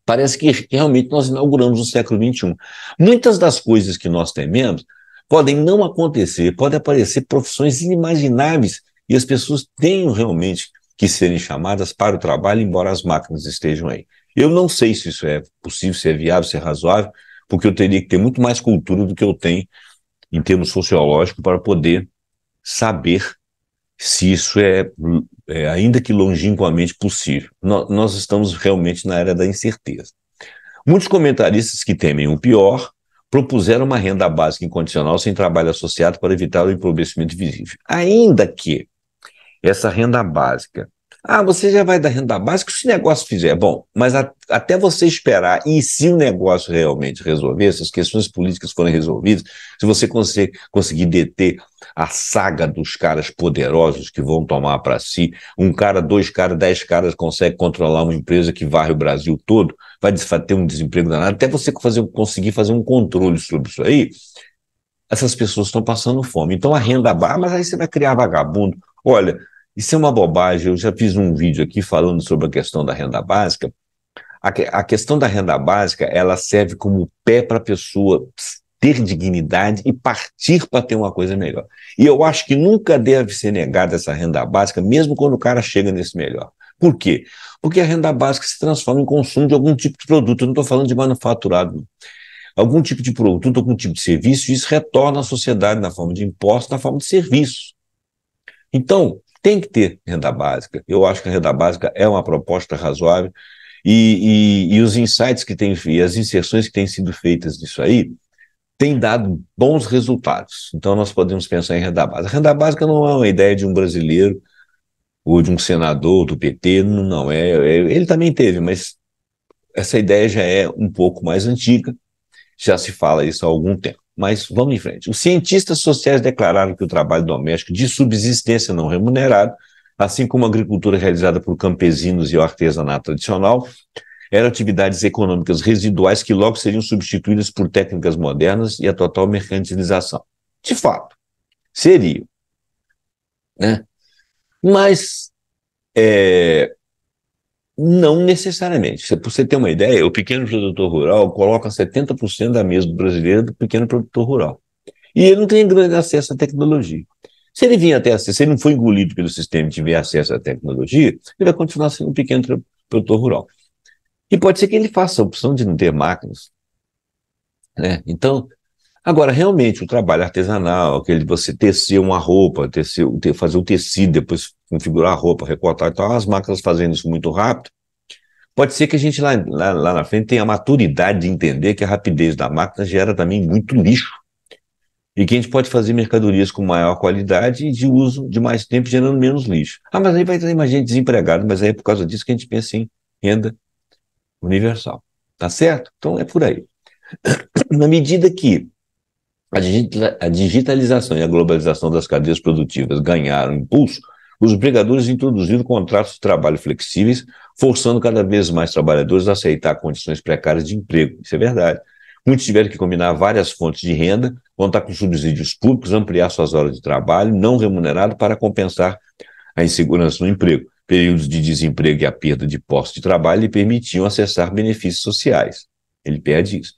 parece que realmente nós inauguramos o século XXI. Muitas das coisas que nós tememos podem não acontecer, podem aparecer profissões inimagináveis e as pessoas tenham realmente que serem chamadas para o trabalho, embora as máquinas estejam aí. Eu não sei se isso é possível, se é viável, se é razoável, porque eu teria que ter muito mais cultura do que eu tenho em termos sociológicos para poder saber se isso ainda que longínquamente possível. Nós estamos realmente na era da incerteza. Muitos comentaristas que temem o pior propuseram uma renda básica incondicional sem trabalho associado para evitar o empobrecimento visível. Ainda que essa renda básica. Ah, você já vai dar renda básica se o negócio fizer. Bom, mas até você esperar, e se o negócio realmente resolver, se as questões políticas forem resolvidas, se você conseguir deter a saga dos caras poderosos que vão tomar para si, um cara, dois caras, 10 caras consegue controlar uma empresa que varre o Brasil todo, vai ter um desemprego danado, até você conseguir fazer um controle sobre isso aí, essas pessoas estão passando fome. Então a renda básica, mas aí você vai criar vagabundo. Olha, isso é uma bobagem. Eu já fiz um vídeo aqui falando sobre a questão da renda básica. A questão da renda básica, ela serve como pé para a pessoa ter dignidade e partir para ter uma coisa melhor. E eu acho que nunca deve ser negada essa renda básica, mesmo quando o cara chega nesse melhor. Por quê? Porque a renda básica se transforma em consumo de algum tipo de produto. Eu não estou falando de manufaturado, não. Algum tipo de produto, algum tipo de serviço, e isso retorna à sociedade na forma de impostos, na forma de serviço. Então, tem que ter renda básica. Eu acho que a renda básica é uma proposta razoável e os insights que tem, e as inserções que têm sido feitas nisso aí têm dado bons resultados. Então, nós podemos pensar em renda básica. A renda básica não é uma ideia de um brasileiro ou de um senador do PT, não é. Ele também teve, mas essa ideia já é um pouco mais antiga, já se fala isso há algum tempo. Mas vamos em frente. Os cientistas sociais declararam que o trabalho doméstico de subsistência não remunerado, assim como a agricultura realizada por campesinos e o artesanato tradicional, eram atividades econômicas residuais que logo seriam substituídas por técnicas modernas e a total mercantilização. De fato, seriam, né? Mas não necessariamente. Para você ter uma ideia, o pequeno produtor rural coloca 70% da mesa do brasileiro do pequeno produtor rural. E ele não tem grande acesso à tecnologia. Se ele vir até acesso, se ele não for engolido pelo sistema e tiver acesso à tecnologia, ele vai continuar sendo um pequeno produtor rural. E pode ser que ele faça a opção de não ter máquinas, né? Então, agora, realmente, o trabalho artesanal, aquele de você tecer uma roupa, fazer o tecido, depois configurar a roupa, recortar e tal, as máquinas fazendo isso muito rápido, pode ser que a gente lá na frente tenha a maturidade de entender que a rapidez da máquina gera também muito lixo. E que a gente pode fazer mercadorias com maior qualidade e de uso de mais tempo, gerando menos lixo. Ah, mas aí vai ter mais gente desempregada, mas aí é por causa disso que a gente pensa em renda universal. Tá certo? Então é por aí. Na medida que a digitalização e a globalização das cadeias produtivas ganharam impulso, os empregadores introduziram contratos de trabalho flexíveis, forçando cada vez mais trabalhadores a aceitar condições precárias de emprego. Isso é verdade. Muitos tiveram que combinar várias fontes de renda, contar com subsídios públicos, ampliar suas horas de trabalho não remunerado para compensar a insegurança no emprego. Períodos de desemprego e a perda de postos de trabalho lhe permitiam acessar benefícios sociais. Ele perde isso.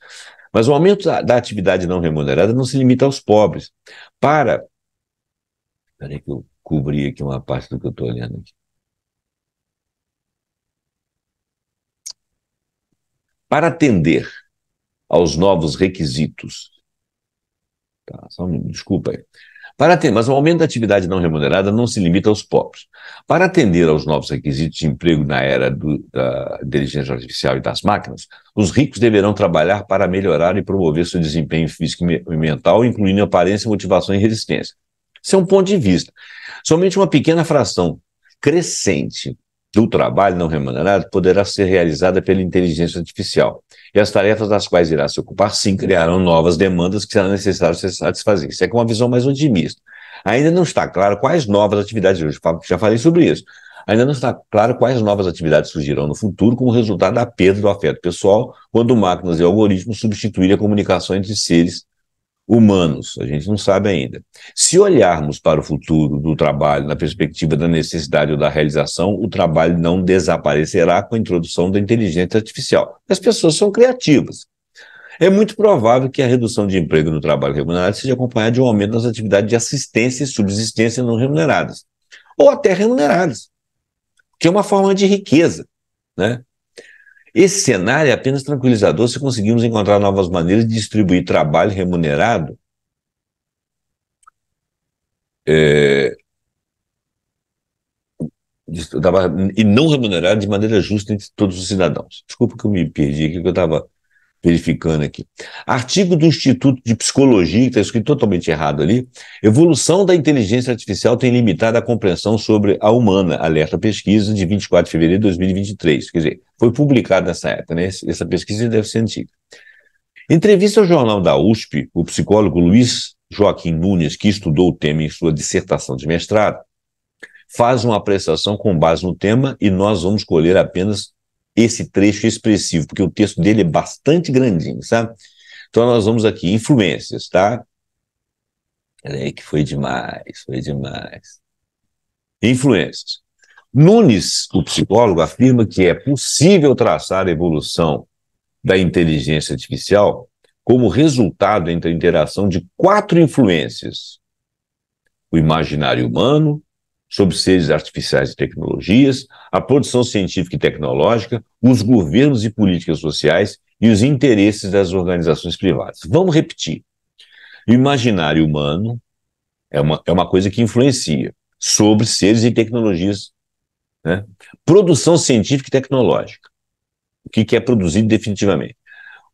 Mas o aumento da atividade não remunerada não se limita aos pobres. Espera aí que eu cobri aqui uma parte do que eu estou olhando aqui. Para atender aos novos requisitos. Tá, só um minuto, desculpa aí. Mas o aumento da atividade não remunerada não se limita aos pobres. Para atender aos novos requisitos de emprego na era da inteligência artificial e das máquinas, os ricos deverão trabalhar para melhorar e promover seu desempenho físico e mental, incluindo aparência, motivação e resistência. Isso é um ponto de vista. Somente uma pequena fração crescente do trabalho não remunerado poderá ser realizada pela inteligência artificial. E as tarefas das quais irá se ocupar, sim, criarão novas demandas que será necessário se satisfazer. Isso é com uma visão mais otimista. Ainda não está claro quais novas atividades, eu já falei sobre isso, ainda não está claro quais novas atividades surgirão no futuro como resultado da perda do afeto pessoal, quando máquinas e algoritmos substituírem a comunicação entre seres humanos, a gente não sabe ainda. Se olharmos para o futuro do trabalho na perspectiva da necessidade ou da realização, o trabalho não desaparecerá com a introdução da inteligência artificial. As pessoas são criativas. É muito provável que a redução de emprego no trabalho remunerado seja acompanhada de um aumento nas atividades de assistência e subsistência não remuneradas, ou até remuneradas, que é uma forma de riqueza, né? Esse cenário é apenas tranquilizador se conseguirmos encontrar novas maneiras de distribuir trabalho remunerado e não remunerada de maneira justa entre todos os cidadãos. Desculpa que eu me perdi aqui, que eu estava verificando aqui. Artigo do Instituto de Psicologia, que está escrito totalmente errado ali. Evolução da inteligência artificial tem limitado a compreensão sobre a humana, alerta pesquisa de 24 de fevereiro de 2023. Quer dizer, foi publicado nessa época, né? Essa pesquisa deve ser antiga. Entrevista ao jornal da USP, o psicólogo Luiz Joaquim Nunes, que estudou o tema em sua dissertação de mestrado, faz uma apreciação com base no tema e nós vamos escolher apenas esse trecho expressivo, porque o texto dele é bastante grandinho, sabe? Então nós vamos aqui, influências, tá? Peraí que foi demais. Influências. Nunes, o psicólogo, afirma que é possível traçar a evolução da inteligência artificial como resultado entre a interação de 4 influências: o imaginário humano, sobre seres artificiais e tecnologias, a produção científica e tecnológica, os governos e políticas sociais e os interesses das organizações privadas. Vamos repetir. O imaginário humano é uma coisa que influencia sobre seres e tecnologias, né? Produção científica e tecnológica. O que é produzido definitivamente?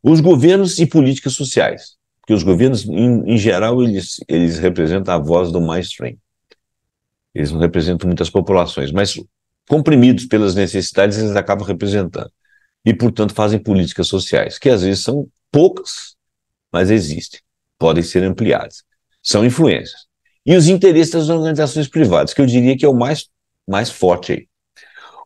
Os governos e políticas sociais. Porque os governos, em geral, eles representam a voz do mainstream. Eles não representam muitas populações, mas comprimidos pelas necessidades, eles acabam representando. E, portanto, fazem políticas sociais, que às vezes são poucas, mas existem, podem ser ampliadas. São influências. E os interesses das organizações privadas, que eu diria que é o mais forte aí.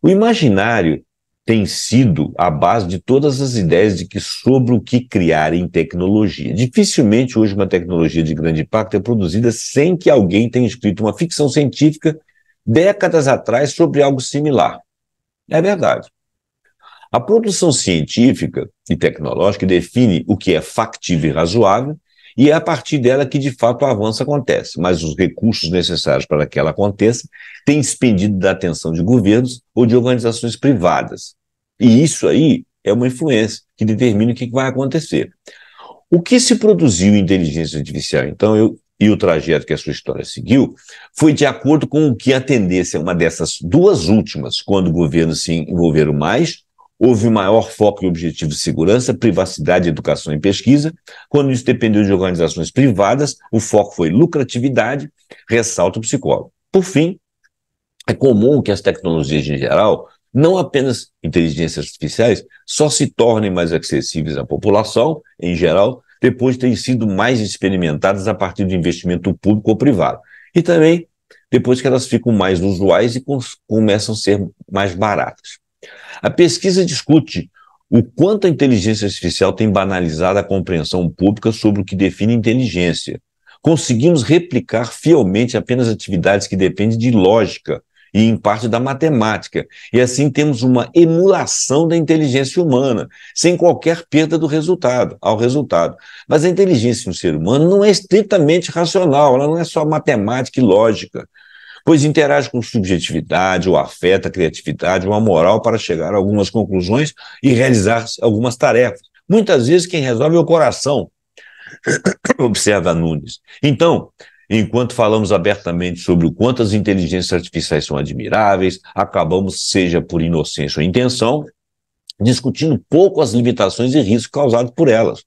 O imaginário tem sido a base de todas as ideias de que sobre o que criar em tecnologia. Dificilmente hoje uma tecnologia de grande impacto é produzida sem que alguém tenha escrito uma ficção científica décadas atrás sobre algo similar. É verdade. A produção científica e tecnológica define o que é factível e razoável, e é a partir dela que de fato o avanço acontece, mas os recursos necessários para que ela aconteça têm expendido da atenção de governos ou de organizações privadas. E isso aí é uma influência que determina o que vai acontecer. O que se produziu em inteligência artificial, então, e o trajeto que a sua história seguiu, foi de acordo com o que a tendência, uma dessas duas últimas, quando governos se envolveram mais, houve maior foco em objetivos de segurança, privacidade, educação e pesquisa. Quando isso dependeu de organizações privadas, o foco foi lucratividade, ressalta o psicólogo. Por fim, é comum que as tecnologias em geral, não apenas inteligências artificiais, só se tornem mais acessíveis à população, em geral, depois de terem sido mais experimentadas a partir do investimento público ou privado. E também depois que elas ficam mais usuais e começam a ser mais baratas. A pesquisa discute o quanto a inteligência artificial tem banalizado a compreensão pública sobre o que define inteligência. Conseguimos replicar fielmente apenas atividades que dependem de lógica e, em parte, da matemática. E assim temos uma emulação da inteligência humana, sem qualquer perda ao resultado. Mas a inteligência no ser humano não é estritamente racional, ela não é só matemática e lógica, pois interage com subjetividade, ou afeta a criatividade, ou a moral para chegar a algumas conclusões e realizar algumas tarefas. Muitas vezes quem resolve é o coração, observa Nunes. Então, enquanto falamos abertamente sobre o quanto as inteligências artificiais são admiráveis, acabamos, seja por inocência ou intenção, discutindo pouco as limitações e riscos causados por elas.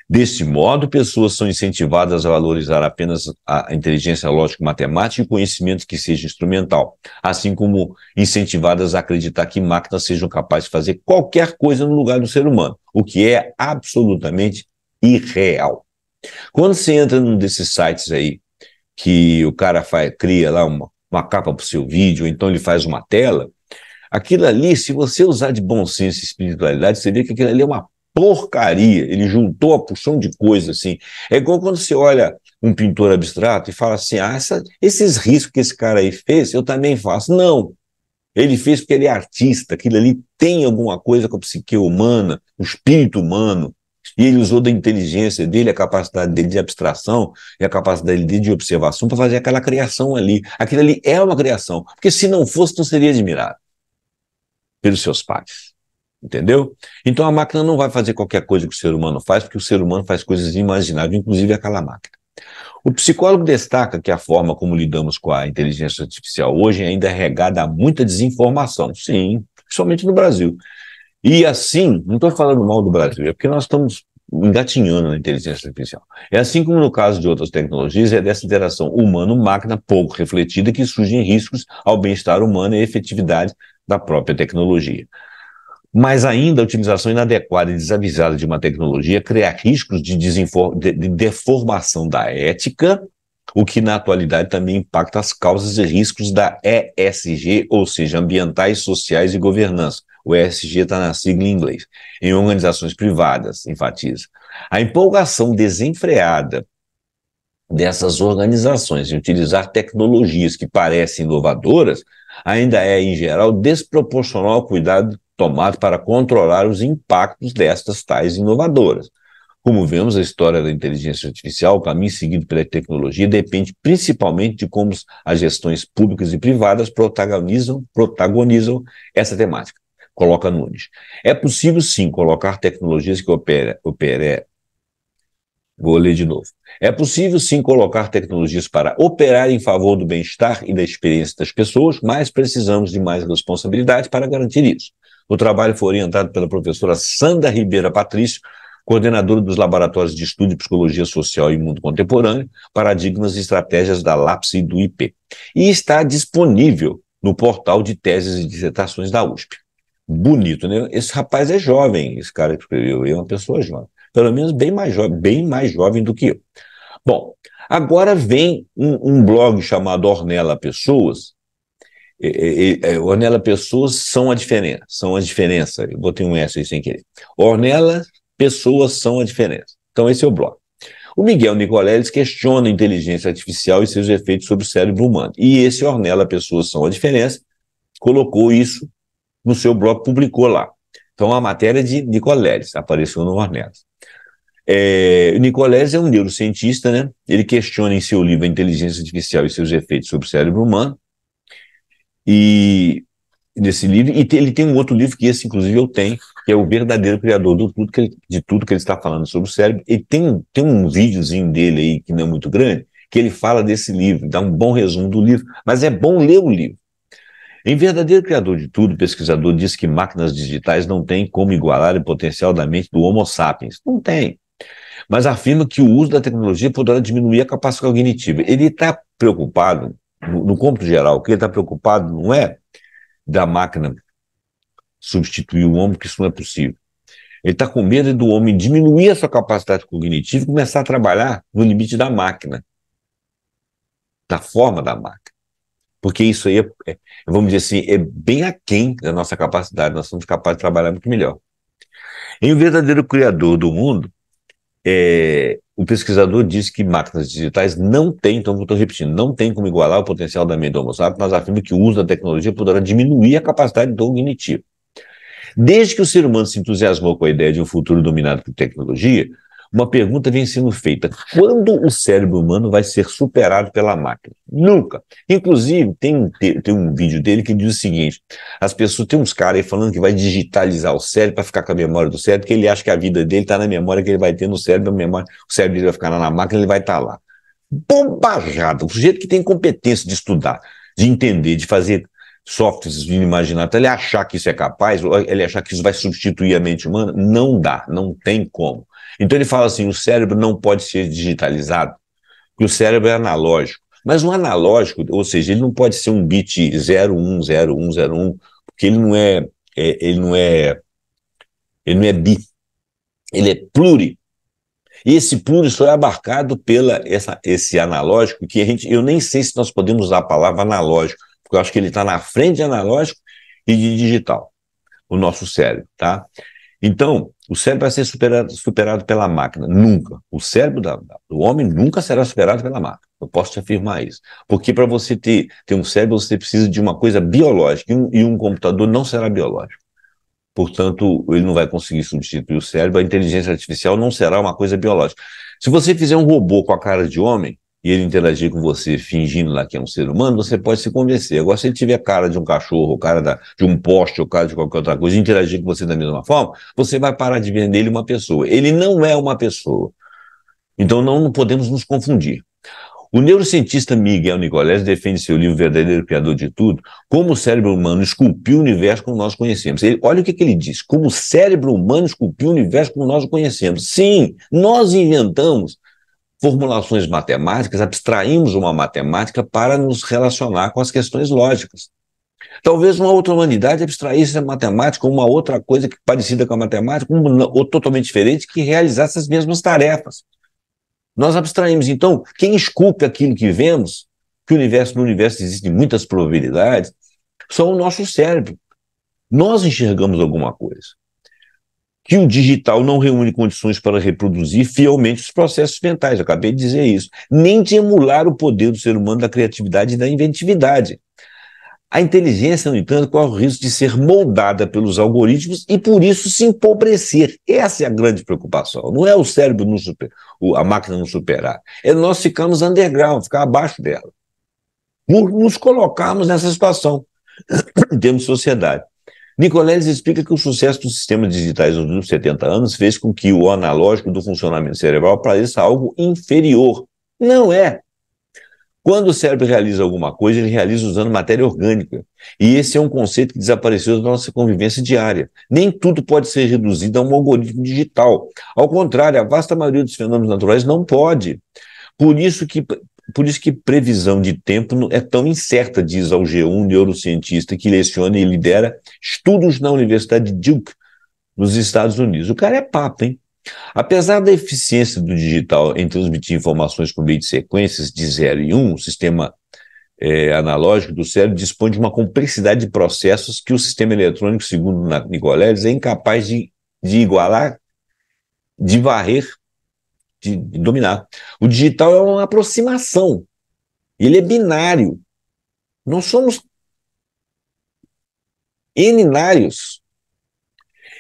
Desse modo, pessoas são incentivadas a valorizar apenas a inteligência lógico-matemática e conhecimento que seja instrumental, assim como incentivadas a acreditar que máquinas sejam capazes de fazer qualquer coisa no lugar do ser humano, o que é absolutamente irreal. Quando você entra num desses sites aí, que o cara cria lá uma capa para o seu vídeo, ou então ele faz uma tela, aquilo ali, se você usar de bom senso e espiritualidade, você vê que aquilo ali é uma porcaria, ele juntou a porção de coisas, assim. É igual quando você olha um pintor abstrato e fala assim, esses riscos que esse cara aí fez, eu também faço. Não, ele fez porque ele é artista, aquilo ali tem alguma coisa com a psique humana, o espírito humano, e ele usou da inteligência dele, a capacidade dele de abstração e a capacidade dele de observação para fazer aquela criação ali. Aquilo ali é uma criação, porque se não fosse, não seria admirado pelos seus pais. Entendeu? Então a máquina não vai fazer qualquer coisa que o ser humano faz, porque o ser humano faz coisas inimagináveis, inclusive aquela máquina. O psicólogo destaca que a forma como lidamos com a inteligência artificial hoje ainda é regada a muita desinformação. Sim, principalmente no Brasil. E assim, não estou falando mal do Brasil, é porque nós estamos engatinhando na inteligência artificial. É assim como no caso de outras tecnologias, é dessa interação humano-máquina pouco refletida que surgem riscos ao bem-estar humano e à efetividade da própria tecnologia. Mas ainda a utilização inadequada e desavisada de uma tecnologia cria riscos de deformação da ética, o que na atualidade também impacta as causas e riscos da ESG, ou seja, ambientais, sociais e governança. O ESG está na sigla em inglês. Em organizações privadas, enfatiza. A empolgação desenfreada dessas organizações em utilizar tecnologias que parecem inovadoras ainda é, em geral, desproporcional ao cuidado tomado para controlar os impactos destas tais inovadoras. Como vemos, a história da inteligência artificial, o caminho seguido pela tecnologia, depende principalmente de como as gestões públicas e privadas protagonizam essa temática. Coloca Nunes. É possível, sim, colocar tecnologias que Vou ler de novo. É possível, sim, colocar tecnologias para operar em favor do bem-estar e da experiência das pessoas, mas precisamos de mais responsabilidade para garantir isso. O trabalho foi orientado pela professora Sandra Ribeira Patrício, coordenadora dos Laboratórios de Estudo de Psicologia Social e Mundo Contemporâneo, Paradigmas e Estratégias da LAPS e do IP. E está disponível no portal de teses e dissertações da USP. Bonito, né? Esse rapaz é jovem, esse cara que escreveu, é uma pessoa jovem. Pelo menos bem mais jovem do que eu. Bom, agora vem um blog chamado Ornella Pessoas. Ornella Pessoas são a diferença. Eu botei um S aí sem querer. Ornella Pessoas são a diferença. Então esse é o blog. O Miguel Nicoleles questiona a inteligência artificial e seus efeitos sobre o cérebro humano. E esse Ornella Pessoas são a diferença colocou isso no seu blog, publicou lá. Então a matéria de Nicoleles apareceu no Ornella. Nicoleles é um neurocientista, né? Ele questiona em seu livro A Inteligência Artificial e seus Efeitos sobre o Cérebro Humano. E nesse livro, ele tem um outro livro que esse, inclusive, eu tenho, que é O Verdadeiro Criador de tudo que ele está falando sobre o cérebro. E tem um videozinho dele aí, que não é muito grande, que ele fala desse livro, dá um bom resumo do livro, mas é bom ler o livro. Em Verdadeiro Criador de Tudo, o pesquisador diz que máquinas digitais não têm como igualar o potencial da mente do Homo sapiens. Não tem. Mas afirma que o uso da tecnologia poderá diminuir a capacidade cognitiva. Ele está preocupado, no cômputo geral, o que ele está preocupado não é da máquina substituir o homem, porque isso não é possível. Ele está com medo do homem diminuir a sua capacidade cognitiva e começar a trabalhar no limite da máquina, da forma da máquina. Porque isso aí, vamos dizer assim, é bem aquém da nossa capacidade. Nós somos capazes de trabalhar muito melhor. Em O Verdadeiro Criador do Mundo, o pesquisador diz que máquinas digitais não têm, então estou repetindo, não tem como igualar o potencial da mente do Homo sapiens, mas afirma que o uso da tecnologia poderá diminuir a capacidade cognitiva. Desde que o ser humano se entusiasmou com a ideia de um futuro dominado por tecnologia, uma pergunta vem sendo feita: quando o cérebro humano vai ser superado pela máquina? Nunca. Inclusive, tem um vídeo dele que diz o seguinte: as pessoas, tem uns caras aí falando que vai digitalizar o cérebro para ficar com a memória do cérebro, porque ele acha que a vida dele está na memória que ele vai ter no cérebro, o cérebro dele vai ficar lá na máquina, ele vai estar lá. Bombajada. O sujeito que tem competência de estudar, de entender, de fazer softwares de imaginar, ele achar que isso é capaz, ele achar que isso vai substituir a mente humana, não dá, não tem como. Então ele fala assim, o cérebro não pode ser digitalizado, porque o cérebro é analógico. Mas o analógico, ou seja, ele não pode ser um bit 010101, porque ele não é bi, ele é pluri. E esse pluri só é abarcado pela esse analógico, que eu nem sei se nós podemos usar a palavra analógico, porque eu acho que ele está na frente de analógico e de digital, o nosso cérebro, tá? Então, o cérebro vai ser superado pela máquina. Nunca. O cérebro do homem nunca será superado pela máquina. Eu posso te afirmar isso. Porque para você ter um cérebro, você precisa de uma coisa biológica, e um computador não será biológico. Portanto, ele não vai conseguir substituir o cérebro, a inteligência artificial não será uma coisa biológica. Se você fizer um robô com a cara de homem, e ele interagir com você fingindo lá que é um ser humano, você pode se convencer. Agora, se ele tiver cara de um cachorro, cara de um poste, ou cara de qualquer outra coisa, e interagir com você da mesma forma, você vai parar de ver nele uma pessoa. Ele não é uma pessoa. Então, não podemos nos confundir. O neurocientista Miguel Nicoleles defende em seu livro Verdadeiro Criador de Tudo como o cérebro humano esculpiu o universo como nós conhecemos. Olha o que ele diz, como o cérebro humano esculpiu o universo como nós o conhecemos. Sim, nós inventamos formulações matemáticas, abstraímos uma matemática para nos relacionar com as questões lógicas. Talvez uma outra humanidade abstraísse a matemática, uma outra coisa parecida com a matemática, ou totalmente diferente, que realizasse as mesmas tarefas. Nós abstraímos. Então, quem esculpe aquilo que vemos, que no universo existem muitas probabilidades, são o nosso cérebro. Nós enxergamos alguma coisa. Que o digital não reúne condições para reproduzir fielmente os processos mentais, eu acabei de dizer isso, nem de emular o poder do ser humano da criatividade e da inventividade. A inteligência, no entanto, corre o risco de ser moldada pelos algoritmos e, por isso, se empobrecer. Essa é a grande preocupação. Não é o cérebro, a máquina nos superar. É nós ficarmos underground, ficar abaixo dela. Nos colocarmos nessa situação, em termos de sociedade. Nicoleles explica que o sucesso dos sistemas digitais nos últimos 70 anos fez com que o analógico do funcionamento cerebral pareça algo inferior. Não é. Quando o cérebro realiza alguma coisa, ele realiza usando matéria orgânica. E esse é um conceito que desapareceu da nossa convivência diária. Nem tudo pode ser reduzido a um algoritmo digital. Ao contrário, a vasta maioria dos fenômenos naturais não pode. Por isso que previsão de tempo é tão incerta, diz ao G1 neurocientista que leciona e lidera estudos na Universidade de Duke, nos Estados Unidos. O cara é papo, hein? Apesar da eficiência do digital em transmitir informações por meio de sequências de 0 e 1, o sistema analógico do cérebro dispõe de uma complexidade de processos que o sistema eletrônico, segundo Nicoleles, é incapaz de igualar, de varrer, de dominar. O digital é uma aproximação. Ele é binário. Nós somos eninários.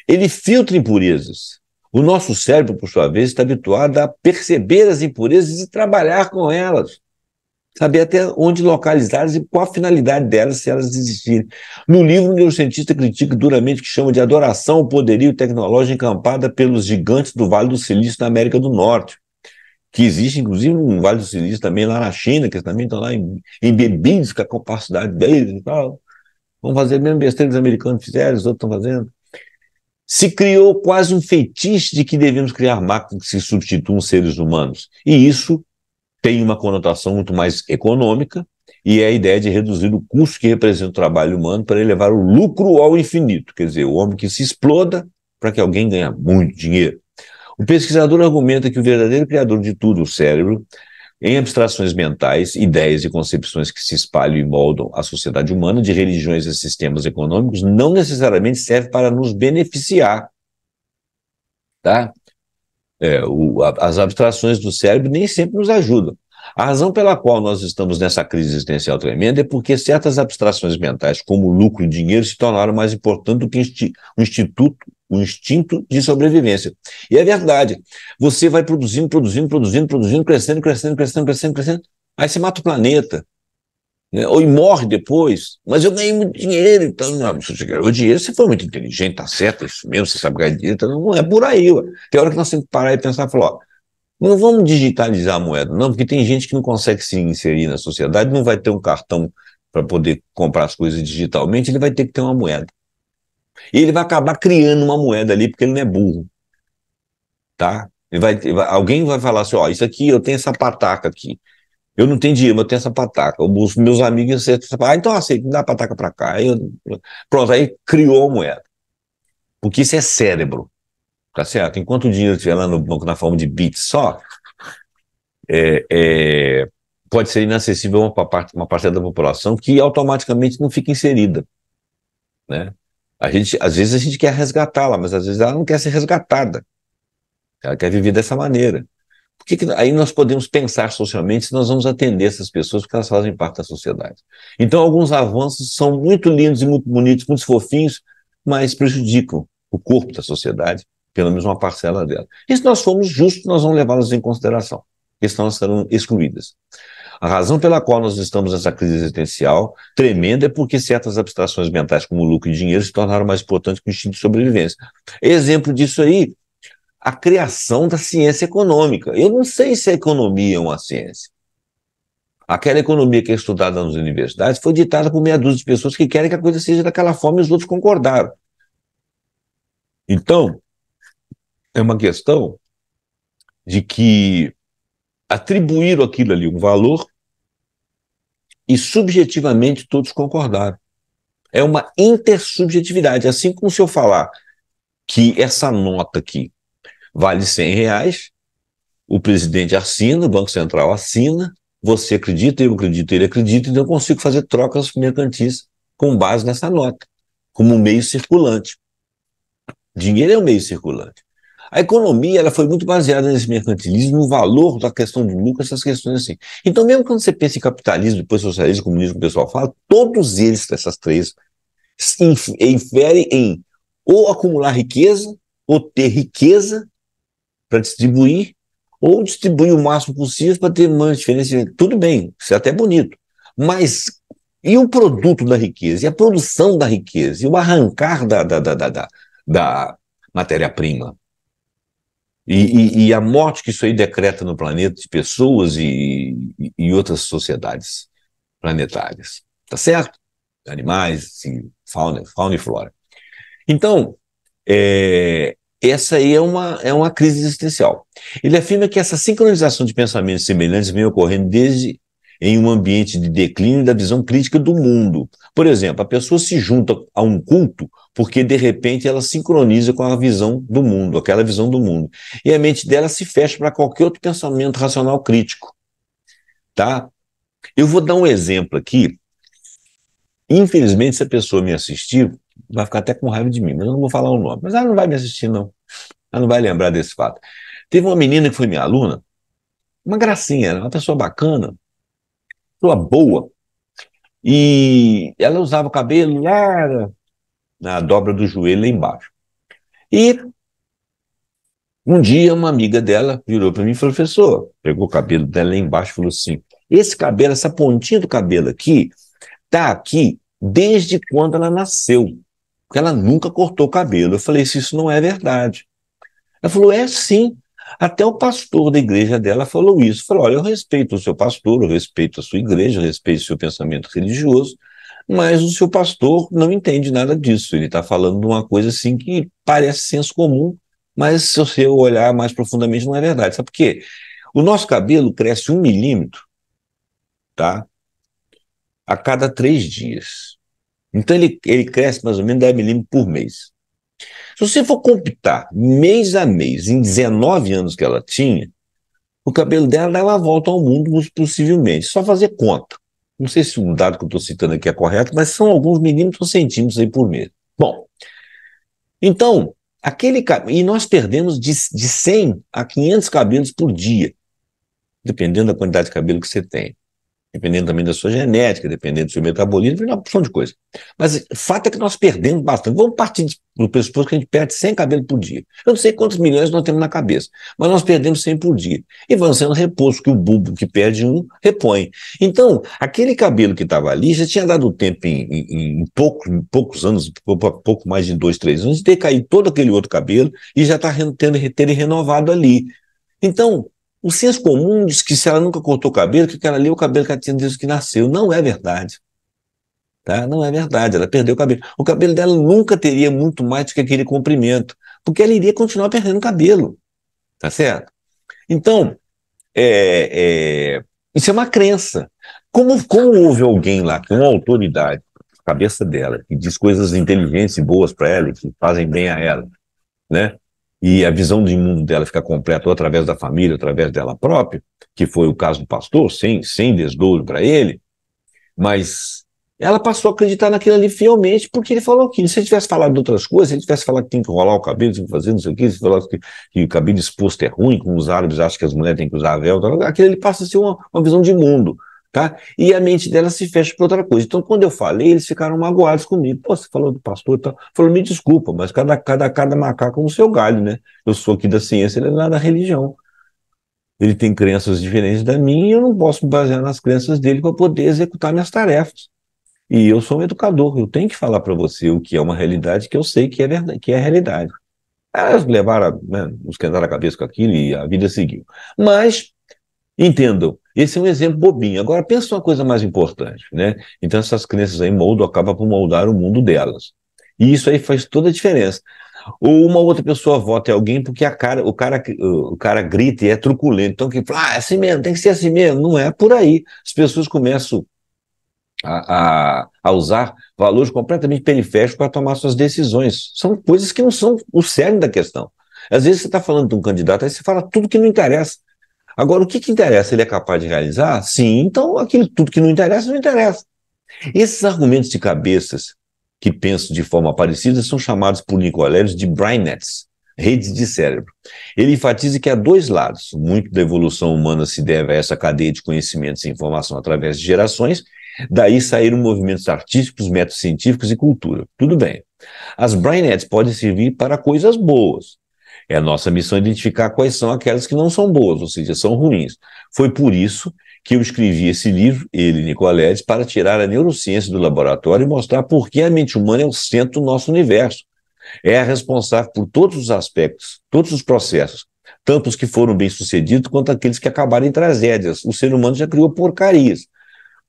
Ele filtra impurezas. O nosso cérebro, por sua vez, está habituado a perceber as impurezas e trabalhar com elas. Saber até onde localizá-las e qual a finalidade delas, se elas existirem. No livro, o neurocientista critica duramente o que chama de adoração ao poderio tecnológico encampada pelos gigantes do Vale do Silício na América do Norte, que existe, inclusive, no Vale do Silício também lá na China, que também estão lá embebidos com a capacidade deles e tal. Vão fazer a mesma besteira que os americanos fizeram, os outros estão fazendo. Se criou quase um fetiche de que devemos criar máquinas que se substituam seres humanos. E isso tem uma conotação muito mais econômica, e é a ideia de reduzir o custo que representa o trabalho humano para elevar o lucro ao infinito. Quer dizer, o homem que se exploda para que alguém ganhe muito dinheiro. O pesquisador argumenta que o verdadeiro criador de tudo, o cérebro, em abstrações mentais, ideias e concepções que se espalham e moldam a sociedade humana, de religiões a sistemas econômicos, não necessariamente serve para nos beneficiar. Tá? As abstrações do cérebro nem sempre nos ajudam. A razão pela qual nós estamos nessa crise existencial tremenda é porque certas abstrações mentais, como o lucro e o dinheiro, se tornaram mais importantes do que o instinto de sobrevivência. E é verdade. Você vai produzindo, crescendo, aí você mata o planeta, né? Ou morre depois. Mas eu ganhei muito dinheiro, então, não, se você ganhou dinheiro, você foi muito inteligente, tá certo, é isso mesmo, você sabe ganhar dinheiro, então não é por aí. Ó. Tem hora que nós temos que parar e pensar e falar, ó, não vamos digitalizar a moeda, não, porque tem gente que não consegue se inserir na sociedade, não vai ter um cartão para poder comprar as coisas digitalmente, ele vai ter que ter uma moeda. E ele vai acabar criando uma moeda ali, porque ele não é burro, tá? Alguém vai falar assim, ó, isso aqui, eu tenho essa pataca aqui. Eu não tenho dinheiro, mas eu tenho essa pataca. Os meus amigos, então aceita, me dá a pataca para cá. Pronto, aí criou a moeda. Porque isso é cérebro, tá certo? Enquanto o dinheiro estiver lá no banco na forma de bits só, pode ser inacessível a uma parcela da população que automaticamente não fica inserida, né? Às vezes a gente quer resgatá-la, mas às vezes ela não quer ser resgatada. Ela quer viver dessa maneira. Aí nós podemos pensar socialmente se nós vamos atender essas pessoas porque elas fazem parte da sociedade. Então, alguns avanços são muito lindos e muito bonitos, muito fofinhos, mas prejudicam o corpo da sociedade, pelo menos uma parcela dela. E se nós formos justos, nós vamos levá-las em consideração, porque senão elas serão excluídas. A razão pela qual nós estamos nessa crise existencial tremenda é porque certas abstrações mentais, como lucro e dinheiro, se tornaram mais importantes que o instinto de sobrevivência. Exemplo disso aí, a criação da ciência econômica. Eu não sei se a economia é uma ciência. Aquela economia que é estudada nas universidades foi ditada por meia dúzia de pessoas que querem que a coisa seja daquela forma e os outros concordaram. Então, é uma questão de que atribuíram aquilo ali um valor e subjetivamente todos concordaram. É uma intersubjetividade, assim como se eu falar que essa nota aqui vale R$ 100, o presidente assina, o Banco Central assina, você acredita, eu acredito, ele acredita, então eu consigo fazer trocas mercantis com base nessa nota, como um meio circulante. Dinheiro é um meio circulante. A economia ela foi muito baseada nesse mercantilismo, no valor da questão de lucro, essas questões assim. Então, mesmo quando você pensa em capitalismo, depois socialismo, comunismo, o pessoal fala, todos eles, essas três, inferem em ou acumular riqueza, ou ter riqueza para distribuir, ou distribuir o máximo possível para ter mais diferença. Tudo bem, isso é até bonito. Mas e o produto da riqueza? E a produção da riqueza? E o arrancar da matéria-prima? E a morte que isso aí decreta no planeta de pessoas e outras sociedades planetárias. Tá certo? Animais, assim, fauna e flora. Então, essa aí é uma crise existencial. Ele afirma que essa sincronização de pensamentos semelhantes vem ocorrendo desde em um ambiente de declínio da visão crítica do mundo. Por exemplo, a pessoa se junta a um culto porque, de repente, ela sincroniza com a visão do mundo, aquela visão do mundo. E a mente dela se fecha para qualquer outro pensamento racional crítico. Tá? Eu vou dar um exemplo aqui. Infelizmente, se a pessoa me assistir, vai ficar até com raiva de mim, mas eu não vou falar o nome. Mas ela não vai me assistir, não. Ela não vai lembrar desse fato. Teve uma menina que foi minha aluna, uma gracinha, uma pessoa bacana, pessoa boa, e ela usava o cabelo lá na dobra do joelho lá embaixo. E um dia uma amiga dela virou para mim e falou, professor, pegou o cabelo dela lá embaixo e falou assim, esse cabelo, essa pontinha do cabelo aqui, tá aqui desde quando ela nasceu, porque ela nunca cortou o cabelo. Eu falei, isso não é verdade. Ela falou, é sim. Até o pastor da igreja dela falou isso. Falou, olha, eu respeito o seu pastor, eu respeito a sua igreja, eu respeito o seu pensamento religioso, mas o seu pastor não entende nada disso. Ele está falando de uma coisa assim que parece senso comum, mas se você olhar mais profundamente não é verdade. Sabe por quê? O nosso cabelo cresce 1 milímetro, tá? A cada 3 dias. Então ele cresce mais ou menos 10 milímetros por mês. Se você for computar mês a mês, em 19 anos que ela tinha, o cabelo dela dava a volta ao mundo, possivelmente. Só fazer conta. Não sei se o dado que eu estou citando aqui é correto, mas são alguns milímetros ou centímetros aí por mês. Bom, então, e nós perdemos de 100 a 500 cabelos por dia, dependendo da quantidade de cabelo que você tem. Dependendo também da sua genética, dependendo do seu metabolismo, uma opção de coisa. Mas o fato é que nós perdemos bastante. Vamos partir do pressuposto que a gente perde 100 cabelos por dia. Eu não sei quantos milhões nós temos na cabeça, mas nós perdemos 100 por dia. E vão sendo repostos, que o bulbo que perde um, repõe. Então, aquele cabelo que estava ali já tinha dado tempo em poucos anos, pouco mais de 2, 3 anos, de ter caído todo aquele outro cabelo e já está tendo renovado ali. Então, o senso comum diz que se ela nunca cortou o cabelo, que aquela ali é o cabelo que ela tinha desde que nasceu. Não é verdade. Tá? Não é verdade. Ela perdeu o cabelo. O cabelo dela nunca teria muito mais do que aquele comprimento, porque ela iria continuar perdendo cabelo. Tá certo? Então, isso é uma crença. Como houve alguém lá, com uma autoridade, a cabeça dela, que diz coisas inteligentes e boas para ela, que fazem bem a ela, né? E a visão de mundo dela fica completa ou através da família, através dela própria, que foi o caso do pastor, sem desdouro para ele, mas ela passou a acreditar naquilo ali fielmente, porque ele falou que se ele tivesse falado de outras coisas, se ele tivesse falado que tem que rolar o cabelo, tem que fazer não sei o quê, se falasse que o cabelo exposto é ruim, como os árabes acham que as mulheres têm que usar véu, aquilo ali passa a ser uma visão de mundo. Tá? E a mente dela se fecha para outra coisa. Então, quando eu falei, eles ficaram magoados comigo. Pô, você falou do pastor e tal. Falou, me desculpa, mas cada macaco no seu galho, né? Eu sou aqui da ciência, ele é lá da religião. Ele tem crenças diferentes da minha e eu não posso me basear nas crenças dele para poder executar minhas tarefas. E eu sou um educador, eu tenho que falar para você o que é uma realidade que eu sei que é verdade, que é a realidade. Elas levaram, né, esquentaram a cabeça com aquilo e a vida seguiu. Mas, entendam, Esse é um exemplo bobinho. Agora, pensa uma coisa mais importante, né? Então, essas crenças aí moldam, acabam por moldar o mundo delas. E isso aí faz toda a diferença. Ou uma outra pessoa vota em alguém porque o cara grita e é truculento. Então, que fala, é assim mesmo, tem que ser assim mesmo. Não é por aí. As pessoas começam a usar valores completamente periféricos para tomar suas decisões. São coisas que não são o cerne da questão. Às vezes você está falando de um candidato, aí você fala tudo que não interessa. Agora, o que que interessa? Ele é capaz de realizar? Sim, então aquilo tudo que não interessa, não interessa. Esses argumentos de cabeças que pensam de forma parecida são chamados por Nicoleles de brain nets, redes de cérebro. Ele enfatiza que há dois lados. Muito da evolução humana se deve a essa cadeia de conhecimentos e informação através de gerações, daí saíram movimentos artísticos, métodos científicos e cultura. Tudo bem. As brain nets podem servir para coisas boas. É a nossa missão identificar quais são aquelas que não são boas, ou seja, são ruins. Foi por isso que eu escrevi esse livro, ele, Nicoleles, para tirar a neurociência do laboratório e mostrar por que a mente humana é o centro do nosso universo. É a responsável por todos os aspectos, todos os processos, tanto os que foram bem-sucedidos quanto aqueles que acabaram em tragédias. O ser humano já criou porcarias.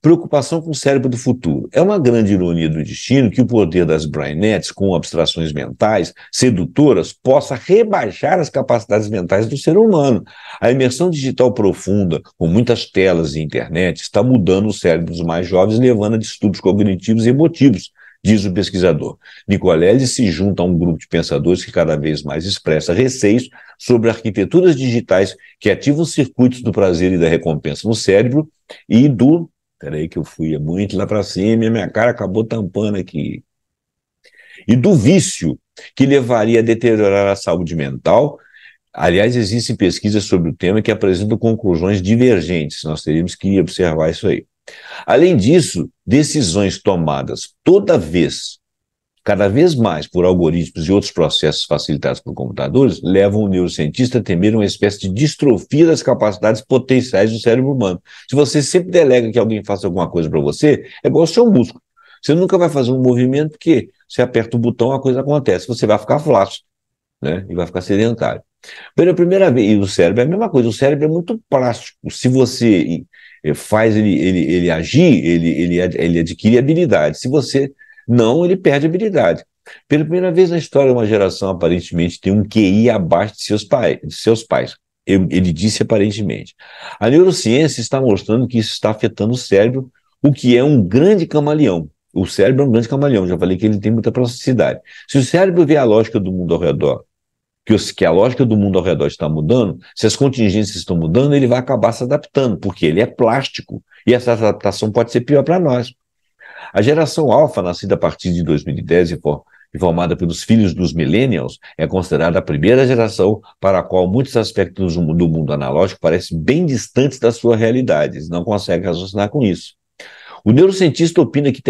Preocupação com o cérebro do futuro. É uma grande ironia do destino que o poder das brainettes, com abstrações mentais sedutoras, possa rebaixar as capacidades mentais do ser humano. A imersão digital profunda, com muitas telas e internet, está mudando os cérebros mais jovens, levando a distúrbios cognitivos e emotivos, diz o pesquisador. Nicoleles se junta a um grupo de pensadores que cada vez mais expressa receios sobre arquiteturas digitais que ativam circuitos do prazer e da recompensa no cérebro e do... Peraí que eu fui muito lá para cima e minha cara acabou tampando aqui. E do vício que levaria a deteriorar a saúde mental. Aliás, existem pesquisas sobre o tema que apresentam conclusões divergentes. Nós teríamos que observar isso aí. Além disso, decisões tomadas cada vez mais por algoritmos e outros processos facilitados por computadores, levam o neurocientista a temer uma espécie de distrofia das capacidades potenciais do cérebro humano. Se você sempre delega que alguém faça alguma coisa para você, é igual ao seu músculo. Você nunca vai fazer um movimento porque você aperta o botão, a coisa acontece. Você vai ficar flácido, né? E vai ficar sedentário. Pela primeira vez, e o cérebro é a mesma coisa, o cérebro é muito plástico. Se você faz ele agir, ele adquire habilidade. Se você não, ele perde habilidade. Pela primeira vez na história, uma geração aparentemente tem um QI abaixo de seus pais. Ele disse aparentemente. A neurociência está mostrando que isso está afetando o cérebro, o que é um grande camaleão. O cérebro é um grande camaleão, já falei que ele tem muita plasticidade. Se o cérebro vê a lógica do mundo ao redor, que a lógica do mundo ao redor está mudando, se as contingências estão mudando, ele vai acabar se adaptando, porque ele é plástico, e essa adaptação pode ser pior para nós. A geração alfa, nascida a partir de 2010 e formada pelos filhos dos millennials, é considerada a primeira geração para a qual muitos aspectos do mundo analógico parecem bem distantes da sua realidade. Eles não conseguem raciocinar com isso. O neurocientista opina que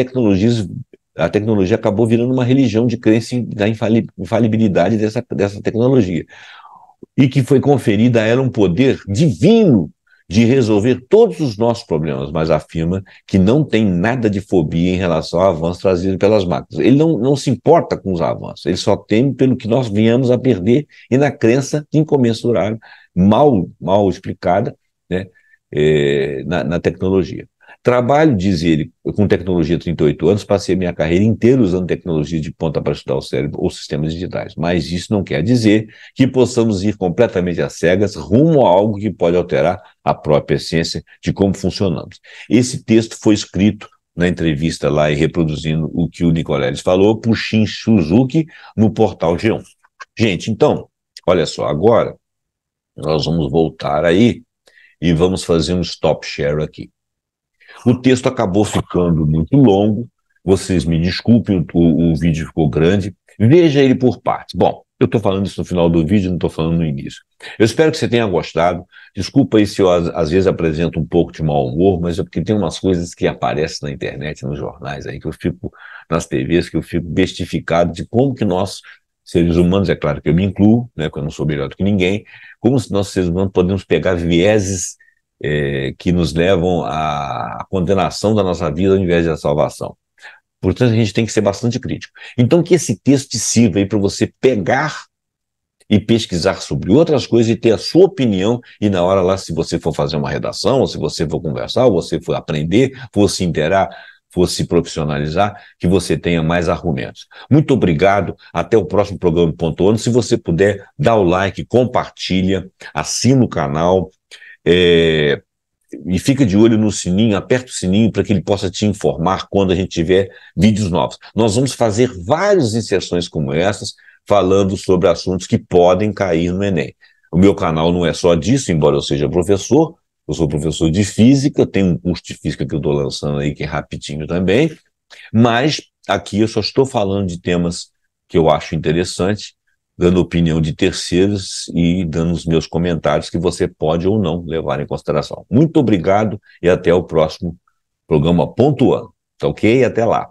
a tecnologia acabou virando uma religião de crença na infalibilidade dessa tecnologia e que foi conferida a ela um poder divino de resolver todos os nossos problemas, mas afirma que não tem nada de fobia em relação ao avanço trazido pelas máquinas. Ele não se importa com os avanços, ele só teme pelo que nós viemos a perder e na crença incomensurável, mal explicada, né, na tecnologia. Trabalho, diz ele, com tecnologia há 38 anos, passei a minha carreira inteira usando tecnologia de ponta para estudar o cérebro ou sistemas digitais, mas isso não quer dizer que possamos ir completamente às cegas rumo a algo que pode alterar a própria essência de como funcionamos. Esse texto foi escrito na entrevista lá e reproduzindo o que o Nicoleles falou por Shin Suzuki no portal G1. Gente, então, olha só, agora nós vamos voltar aí e vamos fazer um stop share aqui. O texto acabou ficando muito longo, vocês me desculpem, o vídeo ficou grande, veja ele por partes. Bom, eu estou falando isso no final do vídeo, não estou falando no início. Eu espero que você tenha gostado, desculpa aí se eu às vezes apresento um pouco de mau humor, mas é porque tem umas coisas que aparecem na internet, nos jornais aí, que eu fico, nas TVs, que eu fico bestificado de como que nós, seres humanos, é claro que eu me incluo, né, porque eu não sou melhor do que ninguém, como nós, seres humanos, podemos pegar vieses que nos levam à condenação da nossa vida ao invés da salvação. Portanto, a gente tem que ser bastante crítico. Então, que esse texto te sirva aí para você pegar e pesquisar sobre outras coisas e ter a sua opinião, e na hora lá, se você for fazer uma redação, ou se você for conversar, ou você for aprender, for se inteirar, for se profissionalizar, que você tenha mais argumentos. Muito obrigado, até o próximo programa Pontuando. Se você puder, dá o like, compartilha, assina o canal, e fica de olho no sininho, aperta o sininho para que ele possa te informar quando a gente tiver vídeos novos. Nós vamos fazer várias inserções como essas, falando sobre assuntos que podem cair no Enem. O meu canal não é só disso, embora eu seja professor, eu sou professor de física, tenho um curso de física que eu estou lançando aí, que é rapidinho também, mas aqui eu só estou falando de temas que eu acho interessante, dando opinião de terceiros e dando os meus comentários que você pode ou não levar em consideração. Muito obrigado e até o próximo programa Pontuando. Tá ok? Até lá.